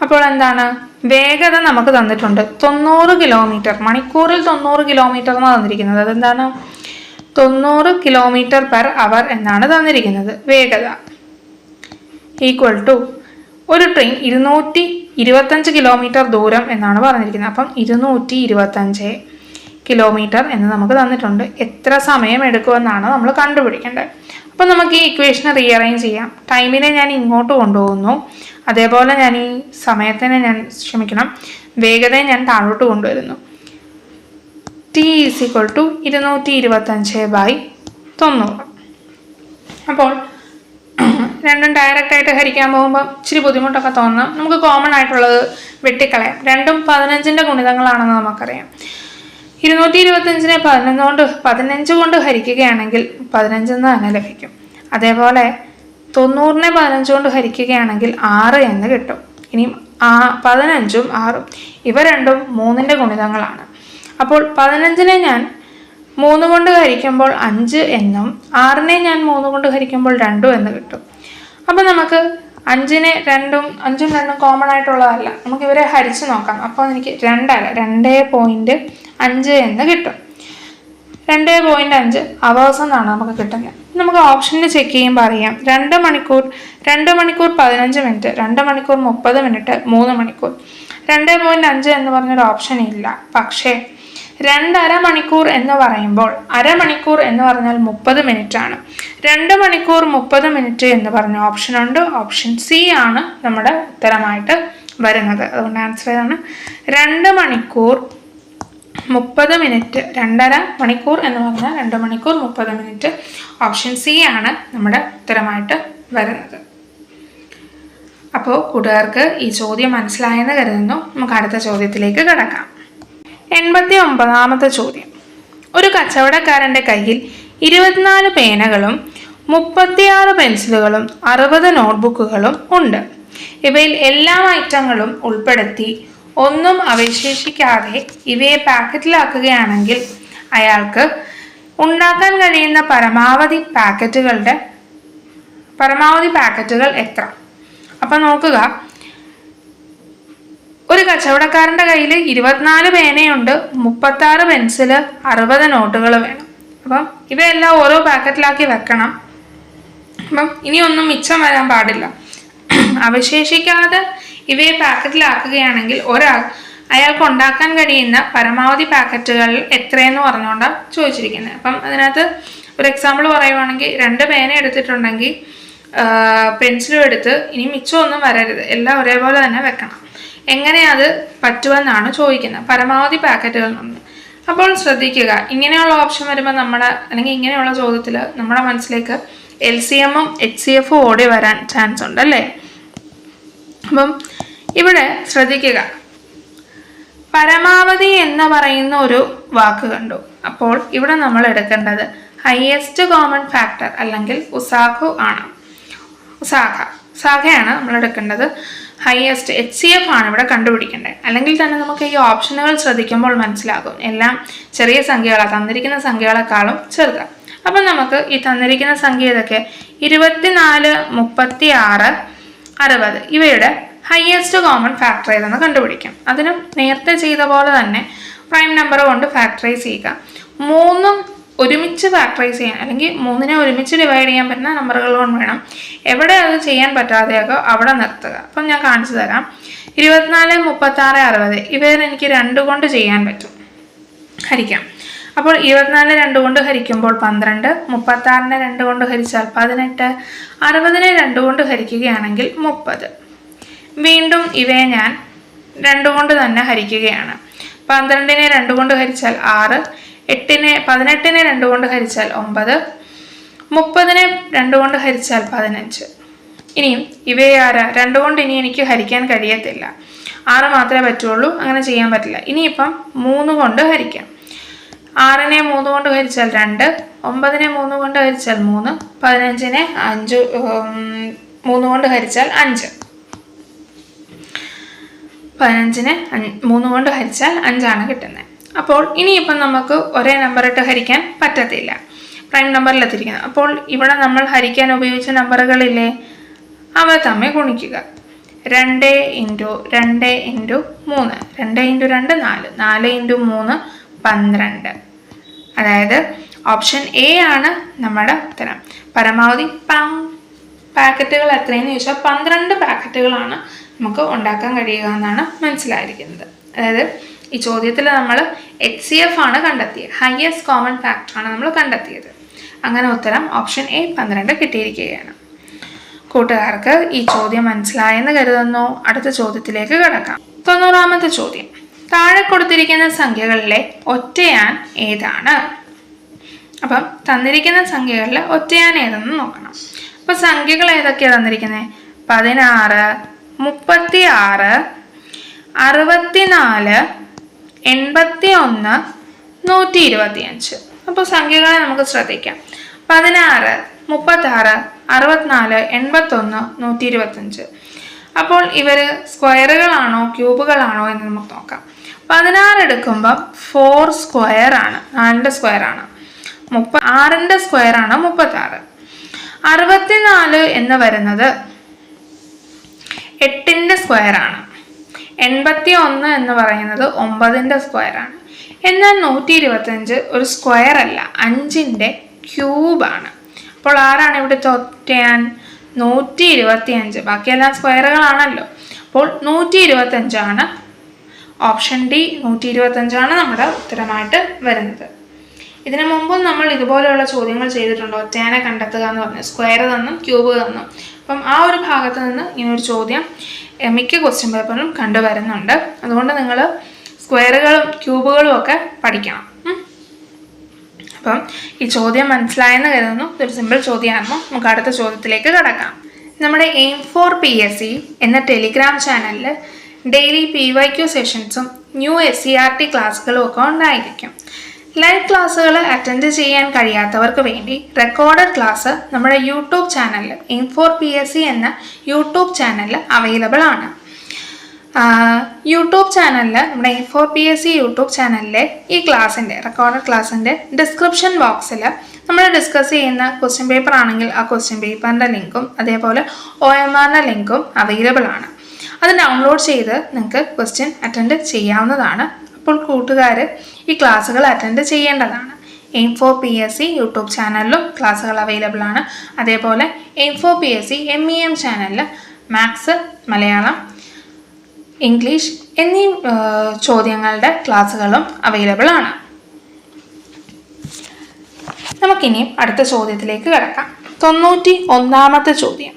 അപ്പോൾ എന്താണ്, വേഗത നമുക്ക് തന്നിട്ടുണ്ട് 90 കിലോമീറ്റർ, മണിക്കൂറിൽ 90 കിലോമീറ്റർ എന്നാണ് തന്നിരിക്കുന്നത്. അതെന്താണ്, 90 കിലോമീറ്റർ പെർ അവർ എന്നാണ് തന്നിരിക്കുന്നത് വേഗത. ഈക്വൽ ടു ഒരു ട്രെയിൻ 225 കിലോമീറ്റർ ദൂരം എന്നാണ് പറഞ്ഞിരിക്കുന്നത്. അപ്പം 225 കിലോമീറ്റർ എന്ന് നമുക്ക് തന്നിട്ടുണ്ട്. എത്ര സമയം എടുക്കുമെന്നാണ് നമ്മൾ കണ്ടുപിടിക്കേണ്ടത്. അപ്പം നമുക്ക് ഈ ഇക്വേഷനെ റീഅറേഞ്ച് ചെയ്യാം. ടൈമിനെ ഞാൻ ഇങ്ങോട്ട് കൊണ്ടുപോകുന്നു, അതേപോലെ ഞാൻ ഈ വേഗതയെ ഞാൻ താഴോട്ട് കൊണ്ടുവരുന്നു. T is equal to 225/90. അപ്പോൾ രണ്ടും ഡയറക്റ്റായിട്ട് ഹരിക്കാൻ പോകുമ്പോൾ ഇച്ചിരി ബുദ്ധിമുട്ടൊക്കെ തോന്നാം. നമുക്ക് കോമൺ ആയിട്ടുള്ളത് വെട്ടിക്കളയാം. രണ്ടും 15ൻ്റെ ഗുണിതങ്ങളാണെന്ന് നമുക്കറിയാം. 225നെ 15 കൊണ്ട് ഹരിക്കുകയാണെങ്കിൽ 15 എന്ന് തന്നെ ലഭിക്കും. അതേപോലെ 90നെ 15 കൊണ്ട് ഹരിക്കുകയാണെങ്കിൽ 6 എന്ന് കിട്ടും. ഇനി 15ഉം 6ഉം ഇവ രണ്ടും 3ൻ്റെ ഗുണിതങ്ങളാണ്. അപ്പോൾ 15നെ ഞാൻ 3 കൊണ്ട് ഹരിക്കുമ്പോൾ 5 എന്നും 6നെ ഞാൻ 3 കൊണ്ട് ഹരിക്കുമ്പോൾ 2 എന്ന് കിട്ടും. അപ്പം നമുക്ക് 5ഉം 2ഉം കോമൺ ആയിട്ടുള്ളതല്ല. നമുക്ക് ഇവരെ ഹരിച്ച് നോക്കാം. അപ്പോൾ എനിക്ക് 2.5 എന്ന് കിട്ടും. 2.5 അവേഴ്സ് എന്നാണ് നമുക്ക് കിട്ടുന്നത്. നമുക്ക് ഓപ്ഷനിൽ ചെക്ക് ചെയ്യുമ്പോൾ അറിയാം 2 മണിക്കൂർ 15 മിനിറ്റ്, 2 മണിക്കൂർ 30 മിനിറ്റ്, 3 മണിക്കൂർ. 2.5 എന്ന് പറഞ്ഞൊരു ഓപ്ഷൻ ഇല്ല. പക്ഷേ 2.5 മണിക്കൂർ എന്ന് പറയുമ്പോൾ അരമണിക്കൂർ എന്ന് പറഞ്ഞാൽ 30 മിനിറ്റ് ആണ്. 2 മണിക്കൂർ 30 മിനിറ്റ് എന്ന് പറഞ്ഞ ഓപ്ഷൻ ഉണ്ട്. ഓപ്ഷൻ സി ആണ് നമ്മുടെ ഉത്തരമായിട്ട് വരുന്നത്. അതുകൊണ്ട് ആൻസർ ഏതാണ്? 2 മണിക്കൂർ 30 മിനിറ്റ്. 2.5 മണിക്കൂർ എന്ന് പറഞ്ഞാൽ 2 മണിക്കൂർ 30 മിനിറ്റ്. ഓപ്ഷൻ സി ആണ് നമ്മുടെ ഉത്തരമായിട്ട് വരുന്നത്. അപ്പോൾ കൂട്ടുകാർക്ക് ഈ ചോദ്യം മനസ്സിലായെന്ന് കരുതുന്നു. നമുക്ക് അടുത്ത ചോദ്യത്തിലേക്ക് കടക്കാം. 89ാമത്തെ ചോദ്യം. ഒരു കച്ചവടക്കാരൻ്റെ കയ്യിൽ 24 പേനകളും 36 പെൻസിലുകളും 60 നോട്ട്ബുക്കുകളും ഉണ്ട്. ഇവയിൽ എല്ലാ ഐറ്റങ്ങളും ഉൾപ്പെടുത്തി ഒന്നും അവശേഷിക്കാതെ ഇവയെ പാക്കറ്റിലാക്കുകയാണെങ്കിൽ അയാൾക്ക് ഉണ്ടാക്കാൻ കഴിയുന്ന പരമാവധി പാക്കറ്റുകൾ എത്ര? അപ്പം നോക്കുക, ഒരു കച്ചവടക്കാരൻ്റെ കയ്യിൽ 24 പേനയുണ്ട്, 36 പെൻസില്, 60 നോട്ടുകൾ വേണം. അപ്പം ഇവയെല്ലാം ഓരോ പാക്കറ്റിലാക്കി വെക്കണം. അപ്പം ഇനിയൊന്നും മിച്ചം വരാൻ പാടില്ല. അവശേഷിക്കാതെ ഇവയെ പാക്കറ്റിലാക്കുകയാണെങ്കിൽ അയാൾക്ക് ഉണ്ടാക്കാൻ കഴിയുന്ന പരമാവധി പാക്കറ്റുകൾ എത്രയെന്ന് പറഞ്ഞുകൊണ്ടാണ് ചോദിച്ചിരിക്കുന്നത്. അപ്പം അതിനകത്ത് ഒരു എക്സാമ്പിൾ പറയുവാണെങ്കിൽ 2 പേന എടുത്തിട്ടുണ്ടെങ്കിൽ പെൻസിലും എടുത്ത് ഇനി മിച്ചമൊന്നും വരരുത്, എല്ലാം ഒരേപോലെ തന്നെ വെക്കണം. എങ്ങനെ അത് പറ്റുമെന്നാണ് ചോദിക്കുന്നത്, പരമാവധി പാക്കറ്റുകൾ ഉണ്ട്. അപ്പോൾ ശ്രദ്ധിക്കുക, ഇങ്ങനെയുള്ള ഓപ്ഷൻ വരുമ്പോൾ അല്ലെങ്കിൽ ഇങ്ങനെയുള്ള ചോദ്യത്തിൽ നമ്മുടെ മനസ്സിലേക്ക് LCMഉം HCFും ഓടി വരാൻ ചാൻസ് ഉണ്ട് അല്ലേ? അപ്പം ഇവിടെ ശ്രദ്ധിക്കുക, പരമാവധി എന്ന് പറയുന്ന ഒരു വാക്ക് കണ്ടു. അപ്പോൾ ഇവിടെ നമ്മൾ എടുക്കേണ്ടത് ഹയസ്റ്റ് കോമൺ ഫാക്ടർ അല്ലെങ്കിൽ ഉസാഖയാണ് നമ്മൾ എടുക്കേണ്ടത്. ഹയസ്റ്റ് HCF ആണ് ഇവിടെ കണ്ടുപിടിക്കേണ്ടത്. അല്ലെങ്കിൽ തന്നെ നമുക്ക് ഈ ഓപ്ഷനുകൾ ശ്രദ്ധിക്കുമ്പോൾ മനസ്സിലാകും എല്ലാം ചെറിയ സംഖ്യകളാണ്, തന്നിരിക്കുന്ന സംഖ്യകളെക്കാളും ചെറുതാണ്. അപ്പം നമുക്ക് ഈ തന്നിരിക്കുന്ന സംഖ്യ ഇതൊക്കെ 24, 36, 60 ഇവയുടെ ഹയസ്റ്റ് കോമൺ ഫാക്ടർ ഏതെന്ന് കണ്ടുപിടിക്കാം. അതിനും നേരത്തെ ചെയ്ത പോലെ തന്നെ പ്രൈം നമ്പർ കൊണ്ട് ഫാക്ടറൈസ് ചെയ്യുക. 3ഉം ഒരുമിച്ച് ഫാക്ടറൈസ് ചെയ്യാൻ അല്ലെങ്കിൽ 3നെ ഒരുമിച്ച് ഡിവൈഡ് ചെയ്യാൻ പറ്റുന്ന നമ്പറുകൾ കൊണ്ട് വേണം. എവിടെ അത് ചെയ്യാൻ പറ്റാതെയൊക്കെ അവിടെ നിർത്തുക. അപ്പം ഞാൻ കാണിച്ചു തരാം. 24, 36, 60 ഇവയെ എനിക്ക് 2 കൊണ്ട് ചെയ്യാൻ പറ്റും, ഹരിക്കാം. അപ്പോൾ 24 2 കൊണ്ട് ഹരിക്കുമ്പോൾ 12, 36നെ 2 കൊണ്ട് ഹരിച്ചാൽ 18, 60നെ 2 കൊണ്ട് ഹരിക്കുകയാണെങ്കിൽ 30. വീണ്ടും ഇവയെ ഞാൻ 2 കൊണ്ട് തന്നെ ഹരിക്കുകയാണ്. 12നെ 2 കൊണ്ട് ഹരിച്ചാൽ 6, 18നെ 2 കൊണ്ട് ഹരിച്ചാൽ 9, 30നെ 2 കൊണ്ട് ഹരിച്ചാൽ 15. ഇനിയും ഇവയെ 2 കൊണ്ട് ഇനി എനിക്ക് ഹരിക്കാൻ കഴിയത്തില്ല, 6 മാത്രമേ പറ്റുള്ളൂ, അങ്ങനെ ചെയ്യാൻ പറ്റില്ല. ഇനിയിപ്പം 3 കൊണ്ട് ഹരിക്കാം. 6നെ 3 കൊണ്ട് ഹരിച്ചാൽ 2, 9നെ 3 കൊണ്ട് ഹരിച്ചാൽ 3, 15നെ 3 കൊണ്ട് ഹരിച്ചാൽ 5. 15നെ 3 കൊണ്ട് ഹരിച്ചാൽ 5 കിട്ടുന്നത്. അപ്പോൾ ഇനിയിപ്പം നമുക്ക് ഒരേ നമ്പർ ഇട്ട് ഹരിക്കാൻ പറ്റത്തില്ല, പ്രൈം നമ്പറിലെത്തിരിക്കുന്നത്. അപ്പോൾ ഇവിടെ നമ്മൾ ഹരിക്കാൻ ഉപയോഗിച്ച നമ്പറുകളില്ലേ, അവ തമ്മിൽ ഗുണിക്കുക. 2 × 2 × 3, 2 × 2 4, 4 × 3 12. അതായത് ഓപ്ഷൻ എ ആണ് നമ്മുടെ ഉത്തരം. പരമാവധി പാക്കറ്റുകൾ എത്രയെന്ന് ചോദിച്ചാൽ 12 പാക്കറ്റുകളാണ് നമുക്ക് ഉണ്ടാക്കാൻ കഴിയുക എന്നാണ് മനസ്സിലായിരിക്കുന്നത്. അതായത് ഈ ചോദ്യത്തിൽ നമ്മൾ HCF ആണ് കണ്ടെത്തിയത്, ഹയസ്റ്റ് കോമൺ ഫാക്ടറാണ് നമ്മൾ കണ്ടെത്തിയത്. അങ്ങനെ ഉത്തരം ഓപ്ഷൻ എ 12 കിട്ടിയിരിക്കുകയാണ്. കൂട്ടുകാർക്ക് ഈ ചോദ്യം മനസ്സിലായെന്ന് കരുതുന്നു. അടുത്ത ചോദ്യത്തിലേക്ക് കടക്കാം. 90ാമത്തെ ചോദ്യം, താഴെ കൊടുത്തിരിക്കുന്ന സംഖ്യകളിലെ ഒറ്റയാൻ ഏതാണ്? അപ്പം തന്നിരിക്കുന്ന സംഖ്യകളിലെ ഒറ്റയാൻ ഏതെന്ന് നോക്കണം. അപ്പോൾ സംഖ്യകൾ ഏതൊക്കെയാണ് തന്നിരിക്കുന്നത്? 16, 36, 64, 81, 125. അപ്പോൾ സംഖ്യകളെ നമുക്ക് ശ്രദ്ധിക്കാം. 16, 36, 64, 81, 125. അപ്പോൾ ഇവർ സ്ക്വയറുകളാണോ ക്യൂബുകളാണോ എന്ന് നമുക്ക് നോക്കാം. 16 എടുക്കുമ്പം 4 സ്ക്വയർ ആണ്, 4ന്റെ സ്ക്വയർ ആണ്. 6ന്റെ സ്ക്വയർ ആണ് 36. 64 എന്ന് വരുന്നത് 8ന്റെ സ്ക്വയർ ആണ്. 81 എന്ന് പറയുന്നത് 9ന്റെ സ്ക്വയർ ആണ്. എന്നാൽ 125 ഒരു സ്ക്വയർ അല്ല, 5ന്റെ ക്യൂബാണ്. അപ്പോൾ ആരാണ് ഇവിടുത്തെ ഒറ്റയാൻ? 125. ബാക്കിയെല്ലാം സ്ക്വയറുകളാണല്ലോ. അപ്പോൾ 125 ഓപ്ഷൻ ഡി 125 നമ്മുടെ ഉത്തരമായിട്ട് വരുന്നത്. ഇതിനു മുമ്പും നമ്മൾ ഇതുപോലെയുള്ള ചോദ്യങ്ങൾ ചെയ്തിട്ടുണ്ട്. ഒറ്റയാനെ കണ്ടെത്തുക എന്ന് പറഞ്ഞ് സ്ക്വയർ തന്നും ക്യൂബ് തന്നും. അപ്പം ആ ഒരു ഭാഗത്ത് നിന്ന് ഇങ്ങനൊരു ചോദ്യം മിക്ക ക്വസ്റ്റ്യൻ പേപ്പറിലും കണ്ടുവരുന്നുണ്ട്. അതുകൊണ്ട് നിങ്ങൾ സ്ക്വയറുകളും ക്യൂബുകളും ഒക്കെ പഠിക്കണം. അപ്പം ഈ ചോദ്യം മനസ്സിലായെന്ന് കരുതുന്നു. ഇതൊരു സിമ്പിൾ ചോദ്യമായിരുന്നു. നമുക്ക് അടുത്ത ചോദ്യത്തിലേക്ക് കടക്കാം. നമ്മുടെ എയിം ഫോർ PSC എന്ന ടെലിഗ്രാം ചാനലിൽ ഡെയിലി PYQ സെഷൻസും ന്യൂ SCERT ക്ലാസ്സുകളും ഒക്കെ ഉണ്ടായിരിക്കും. ലൈവ് ക്ലാസ്സുകൾ അറ്റൻഡ് ചെയ്യാൻ കഴിയാത്തവർക്ക് വേണ്ടി റെക്കോർഡഡ് ക്ലാസ് നമ്മുടെ യൂട്യൂബ് ചാനലിൽ എയിം ഫോർ PSC എന്ന യൂട്യൂബ് ചാനലിൽ അവൈലബിൾ ആണ്. യൂട്യൂബ് ചാനലിൽ നമ്മുടെ എയിം ഫോർ PSC യൂട്യൂബ് ചാനലിലെ ഈ ക്ലാസ്സിൻ്റെ റെക്കോർഡഡ് ക്ലാസ്സിൻ്റെ ഡിസ്ക്രിപ്ഷൻ ബോക്സിൽ നമ്മൾ ഡിസ്കസ് ചെയ്യുന്ന ക്വസ്റ്റ്യൻ പേപ്പർ ആണെങ്കിൽ ആ ക്വസ്റ്റ്യൻ പേപ്പറിൻ്റെ ലിങ്കും അതേപോലെ OMRൻ്റെ ലിങ്കും അവൈലബിൾ ആണ്. അത് ഡൗൺലോഡ് ചെയ്ത് നിങ്ങൾക്ക് ക്വസ്റ്റ്യൻ അറ്റൻഡ് ചെയ്യാവുന്നതാണ്. അപ്പോൾ കൂട്ടുകാർ ഈ ക്ലാസ്സുകൾ അറ്റൻഡ് ചെയ്യേണ്ടതാണ്. എയിം ഫോർ PSC യൂട്യൂബ് ചാനലിലും ക്ലാസ്സുകൾ അവൈലബിൾ ആണ്. അതേപോലെ എയിം ഫോർ PSC MEM ചാനലിൽ മാത്സ്, മലയാളം, ഇംഗ്ലീഷ് എന്നീ ചോദ്യങ്ങളുടെ ക്ലാസ്സുകളും അവൈലബിൾ ആണ്. നമുക്കിനി അടുത്ത ചോദ്യത്തിലേക്ക് കിടക്കാം. 91ാമത്തെ ചോദ്യം,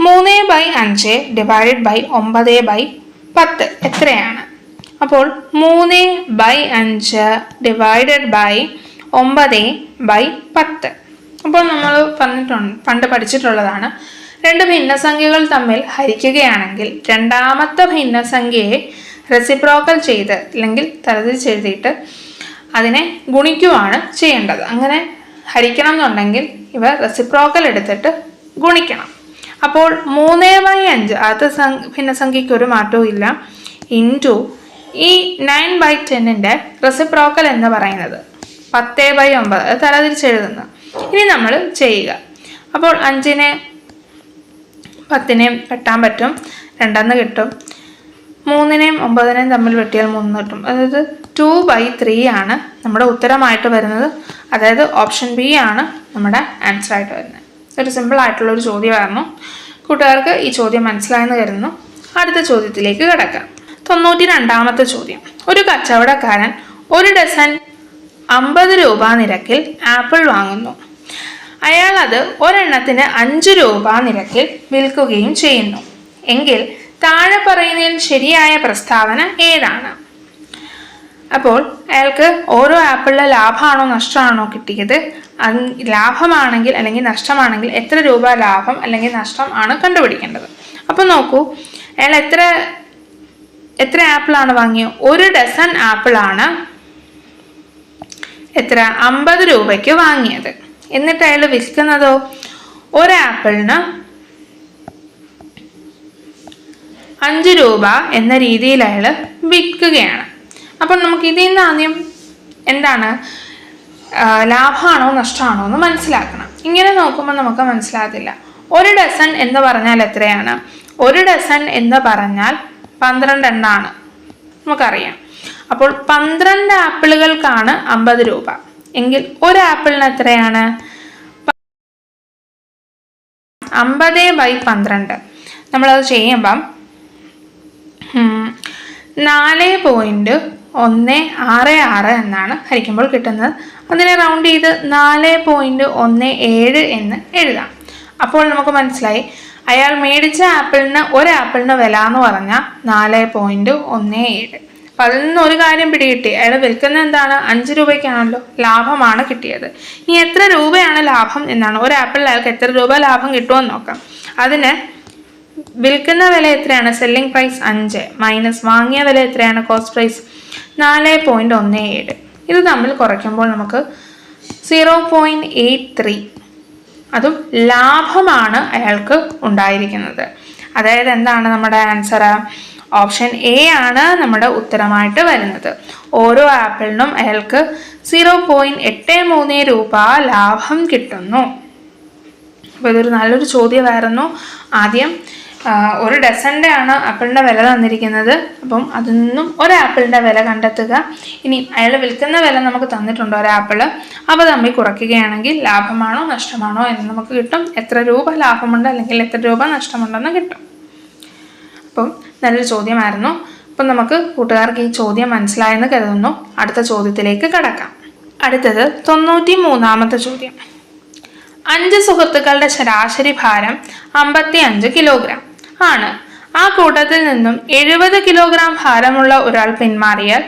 3/5 ഡിവൈഡഡ് ബൈ 9/10 എത്രയാണ്? അപ്പോൾ 3/5 ഡിവൈഡഡ് ബൈ 9/10. അപ്പോൾ നമ്മൾ പണ്ട് പഠിച്ചിട്ടുള്ളതാണ്. രണ്ട് ഭിന്നസംഖ്യകൾ തമ്മിൽ ഹരിക്കുകയാണെങ്കിൽ രണ്ടാമത്തെ ഭിന്നസംഖ്യയെ റെസിപ്രോക്കൽ ചെയ്ത് അല്ലെങ്കിൽ തരതിരിച്ചെഴുതിയിട്ട് അതിനെ ഗുണിക്കുകയാണ് ചെയ്യേണ്ടത്. അങ്ങനെ ഹരിക്കണം എന്നുണ്ടെങ്കിൽ ഇവ റെസിപ്രോക്കൽ എടുത്തിട്ട് ഗുണിക്കണം. അപ്പോൾ 3/5 ആദ്യത്തെ ഭിന്നസംഖ്യയ്ക്ക് ഒരു മാറ്റവും ഇല്ല ഇൻറ്റു ഈ 9/10ൻ്റെ റെസിപ്രോക്കൽ എന്ന് പറയുന്നത് 10/9 അത് തരതിരിച്ചെഴുതുന്നു. ഇനി നമ്മൾ ചെയ്യുക. അപ്പോൾ 5നെ 10നെയും വെട്ടാൻ പറ്റും, 2 കിട്ടും. 3നെയും 9നെയും തമ്മിൽ വെട്ടിയാൽ 3 കിട്ടും. അതായത് 2/3 ആണ് നമ്മുടെ ഉത്തരമായിട്ട് വരുന്നത്. അതായത് ഓപ്ഷൻ ബി ആണ് നമ്മുടെ ആൻസർ ആയിട്ട് വരുന്നത്. ഒരു സിമ്പിൾ ആയിട്ടുള്ളൊരു ചോദ്യമായിരുന്നു. കൂട്ടുകാർക്ക് ഈ ചോദ്യം മനസ്സിലായെന്ന് കരുതുന്നു. അടുത്ത ചോദ്യത്തിലേക്ക് കിടക്കാം. 92ാമത്തെ ചോദ്യം, ഒരു കച്ചവടക്കാരൻ 1 ഡസൻ 50 രൂപ നിരക്കിൽ ആപ്പിൾ വാങ്ങുന്നു. അയാൾ അത് ഒരെണ്ണത്തിന് 5 രൂപ നിരക്കിൽ വിൽക്കുകയും ചെയ്യുന്നു. എങ്കിൽ താഴെ പറയുന്നതിൽ ശരിയായ പ്രസ്താവന ഏതാണ്? അപ്പോൾ അയാൾക്ക് ഓരോ ആപ്പിളിലെ ലാഭമാണോ നഷ്ടമാണോ കിട്ടിയത്? ലാഭമാണെങ്കിൽ അല്ലെങ്കിൽ നഷ്ടമാണെങ്കിൽ എത്ര രൂപ ലാഭം അല്ലെങ്കിൽ നഷ്ടം ആണ് കണ്ടുപിടിക്കേണ്ടത്. അപ്പോൾ നോക്കൂ, അയാൾ എത്ര ആപ്പിളാണ് വാങ്ങിയത്? 1 ഡസൻ ആപ്പിളാണ് എത്ര 50 രൂപയ്ക്ക് വാങ്ങിയത്. എന്നിട്ട് അയാൾ വിൽക്കുന്നതോ ഒരാപ്പിളിന് 5 രൂപ എന്ന രീതിയിൽ അയാൾ വിൽക്കുകയാണ്. അപ്പോൾ നമുക്ക് ഇതിൽ നിന്ന് ആദ്യം എന്താണ് ലാഭമാണോ നഷ്ടമാണോ എന്ന് മനസ്സിലാക്കണം. ഇങ്ങനെ നോക്കുമ്പോൾ നമുക്ക് മനസ്സിലാകത്തില്ല. ഒരു ഡസൺ എന്ന് പറഞ്ഞാൽ എത്രയാണ്? ഒരു ഡസൺ എന്ന് പറഞ്ഞാൽ 12 എണ്ണമാണ് നമുക്കറിയാം. അപ്പോൾ 12 ആപ്പിളുകൾക്കാണ് 50 രൂപ എങ്കിൽ ഒരു ആപ്പിളിന് എത്രയാണ്? 50/12. നമ്മളത് ചെയ്യുമ്പം 4.166 എന്നാണ് ഹരിക്കുമ്പോൾ കിട്ടുന്നത്. അതിനെ റൗണ്ട് ചെയ്ത് 4.17 എന്ന് എഴുതാം. അപ്പോൾ നമുക്ക് മനസ്സിലായി അയാൾ മേടിച്ച ആപ്പിളിന് ഒരു ആപ്പിളിന് വില എന്ന് പറഞ്ഞാൽ 4.17. അപ്പം അതിൽ നിന്ന് ഒരു കാര്യം പിടികിട്ടി, അയാൾ വിൽക്കുന്നത് എന്താണ്? 5 രൂപയ്ക്കാണല്ലോ, ലാഭമാണ് കിട്ടിയത്. ഇനി എത്ര രൂപയാണ് ലാഭം എന്നാണ്, ഒരു ആപ്പിളിൽ അയാൾക്ക് എത്ര രൂപ ലാഭം കിട്ടുമെന്ന് നോക്കാം. അതിന് വിൽക്കുന്ന വില എത്രയാണ്? സെല്ലിംഗ് പ്രൈസ് 5 മൈനസ് വാങ്ങിയ വില എത്രയാണ്? Cost price 4.17. ഇത് തമ്മിൽ കുറയ്ക്കുമ്പോൾ നമുക്ക് 0.83 അതും ലാഭമാണ് അയാൾക്ക് ഉണ്ടായിരിക്കുന്നത്. അതായത് എന്താണ് നമ്മുടെ ആൻസർ? ഓപ്ഷൻ എ ആണ് നമ്മുടെ ഉത്തരമായിട്ട് വരുന്നത്. ഓരോ ആപ്പിളിനും അയാൾക്ക് 0.83 രൂപ ലാഭം കിട്ടുന്നു. അപ്പോൾ ഇതൊരു നല്ലൊരു ചോദ്യമായിരുന്നു. ആദ്യം ഒരു ഡസൻ്റെ ആണ് ആപ്പിളിൻ്റെ വില തന്നിരിക്കുന്നത്. അപ്പം അതിൽ നിന്നും ഒരു ആപ്പിളിൻ്റെ വില കണ്ടെത്തുക. ഇനി അയാൾ വിൽക്കുന്ന വില നമുക്ക് തന്നിട്ടുണ്ട് ഒരു ആപ്പിള്, അവ തമ്മിൽ കുറയ്ക്കുകയാണെങ്കിൽ ലാഭമാണോ നഷ്ടമാണോ എന്ന് നമുക്ക് കിട്ടും. എത്ര രൂപ ലാഭമുണ്ട് അല്ലെങ്കിൽ എത്ര രൂപ നഷ്ടമുണ്ടെന്ന് കിട്ടും. അപ്പം നല്ലൊരു ചോദ്യമായിരുന്നു. അപ്പം നമുക്ക് കൂട്ടുകാർക്ക് ഈ ചോദ്യം മനസ്സിലായെന്ന് കരുതുന്നു. അടുത്ത ചോദ്യത്തിലേക്ക് കടക്കാം. അടുത്തത് 93ാമത്തെ ചോദ്യം. 5 സുഹൃത്തുക്കളുടെ ശരാശരി ഭാരം 55 കിലോഗ്രാം ആണ്. ആ കൂട്ടത്തിൽ നിന്നും 70 കിലോഗ്രാം ഭാരമുള്ള ഒരാൾ പിന്മാറിയാൽ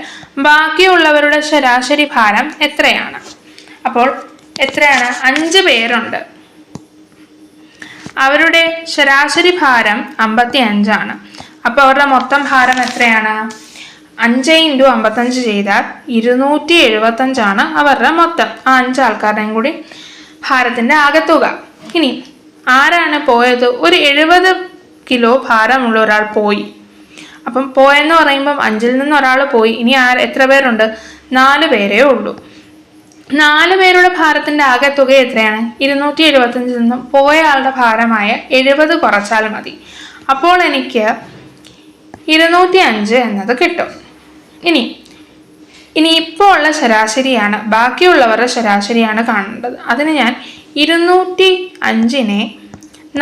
ബാക്കിയുള്ളവരുടെ ശരാശരി ഭാരം എത്രയാണ്? അപ്പോൾ എത്രയാണ്? 5 പേരുണ്ട്, അവരുടെ ശരാശരി ഭാരം 55 ആണ്. അപ്പോൾ അവരുടെ മൊത്തം ഭാരം എത്രയാണ്? 5 × 55 ചെയ്താൽ 275 ആണ് അവരുടെ മൊത്തം. ആ 5 ആൾക്കാരുടെയും കൂടി ഭാരത്തിൻ്റെ ആകെത്തുക. ഇനി ആരാണ് പോയത്? ഒരു 70 കിലോ ഭാരമുള്ള ഒരാൾ പോയി. അപ്പം പോയെന്ന് പറയുമ്പം 5-ൽ നിന്ന് ഒരാൾ പോയി. ഇനി എത്ര പേരുണ്ട്? 4 പേരേ ഉള്ളൂ. 4 പേരുടെ ഭാരത്തിൻ്റെ ആകെത്തുക എത്രയാണ്? 275 നിന്നും പോയ ആളുടെ ഭാരമായ 70 കുറച്ചാൽ മതി. അപ്പോൾ എനിക്ക് 205 എന്നത് കിട്ടും. ഇനി ഇപ്പോൾ ഉള്ള ശരാശരിയാണ്, ബാക്കിയുള്ളവരുടെ ശരാശരിയാണ് കാണേണ്ടത്. അതിന് ഞാൻ 205നെ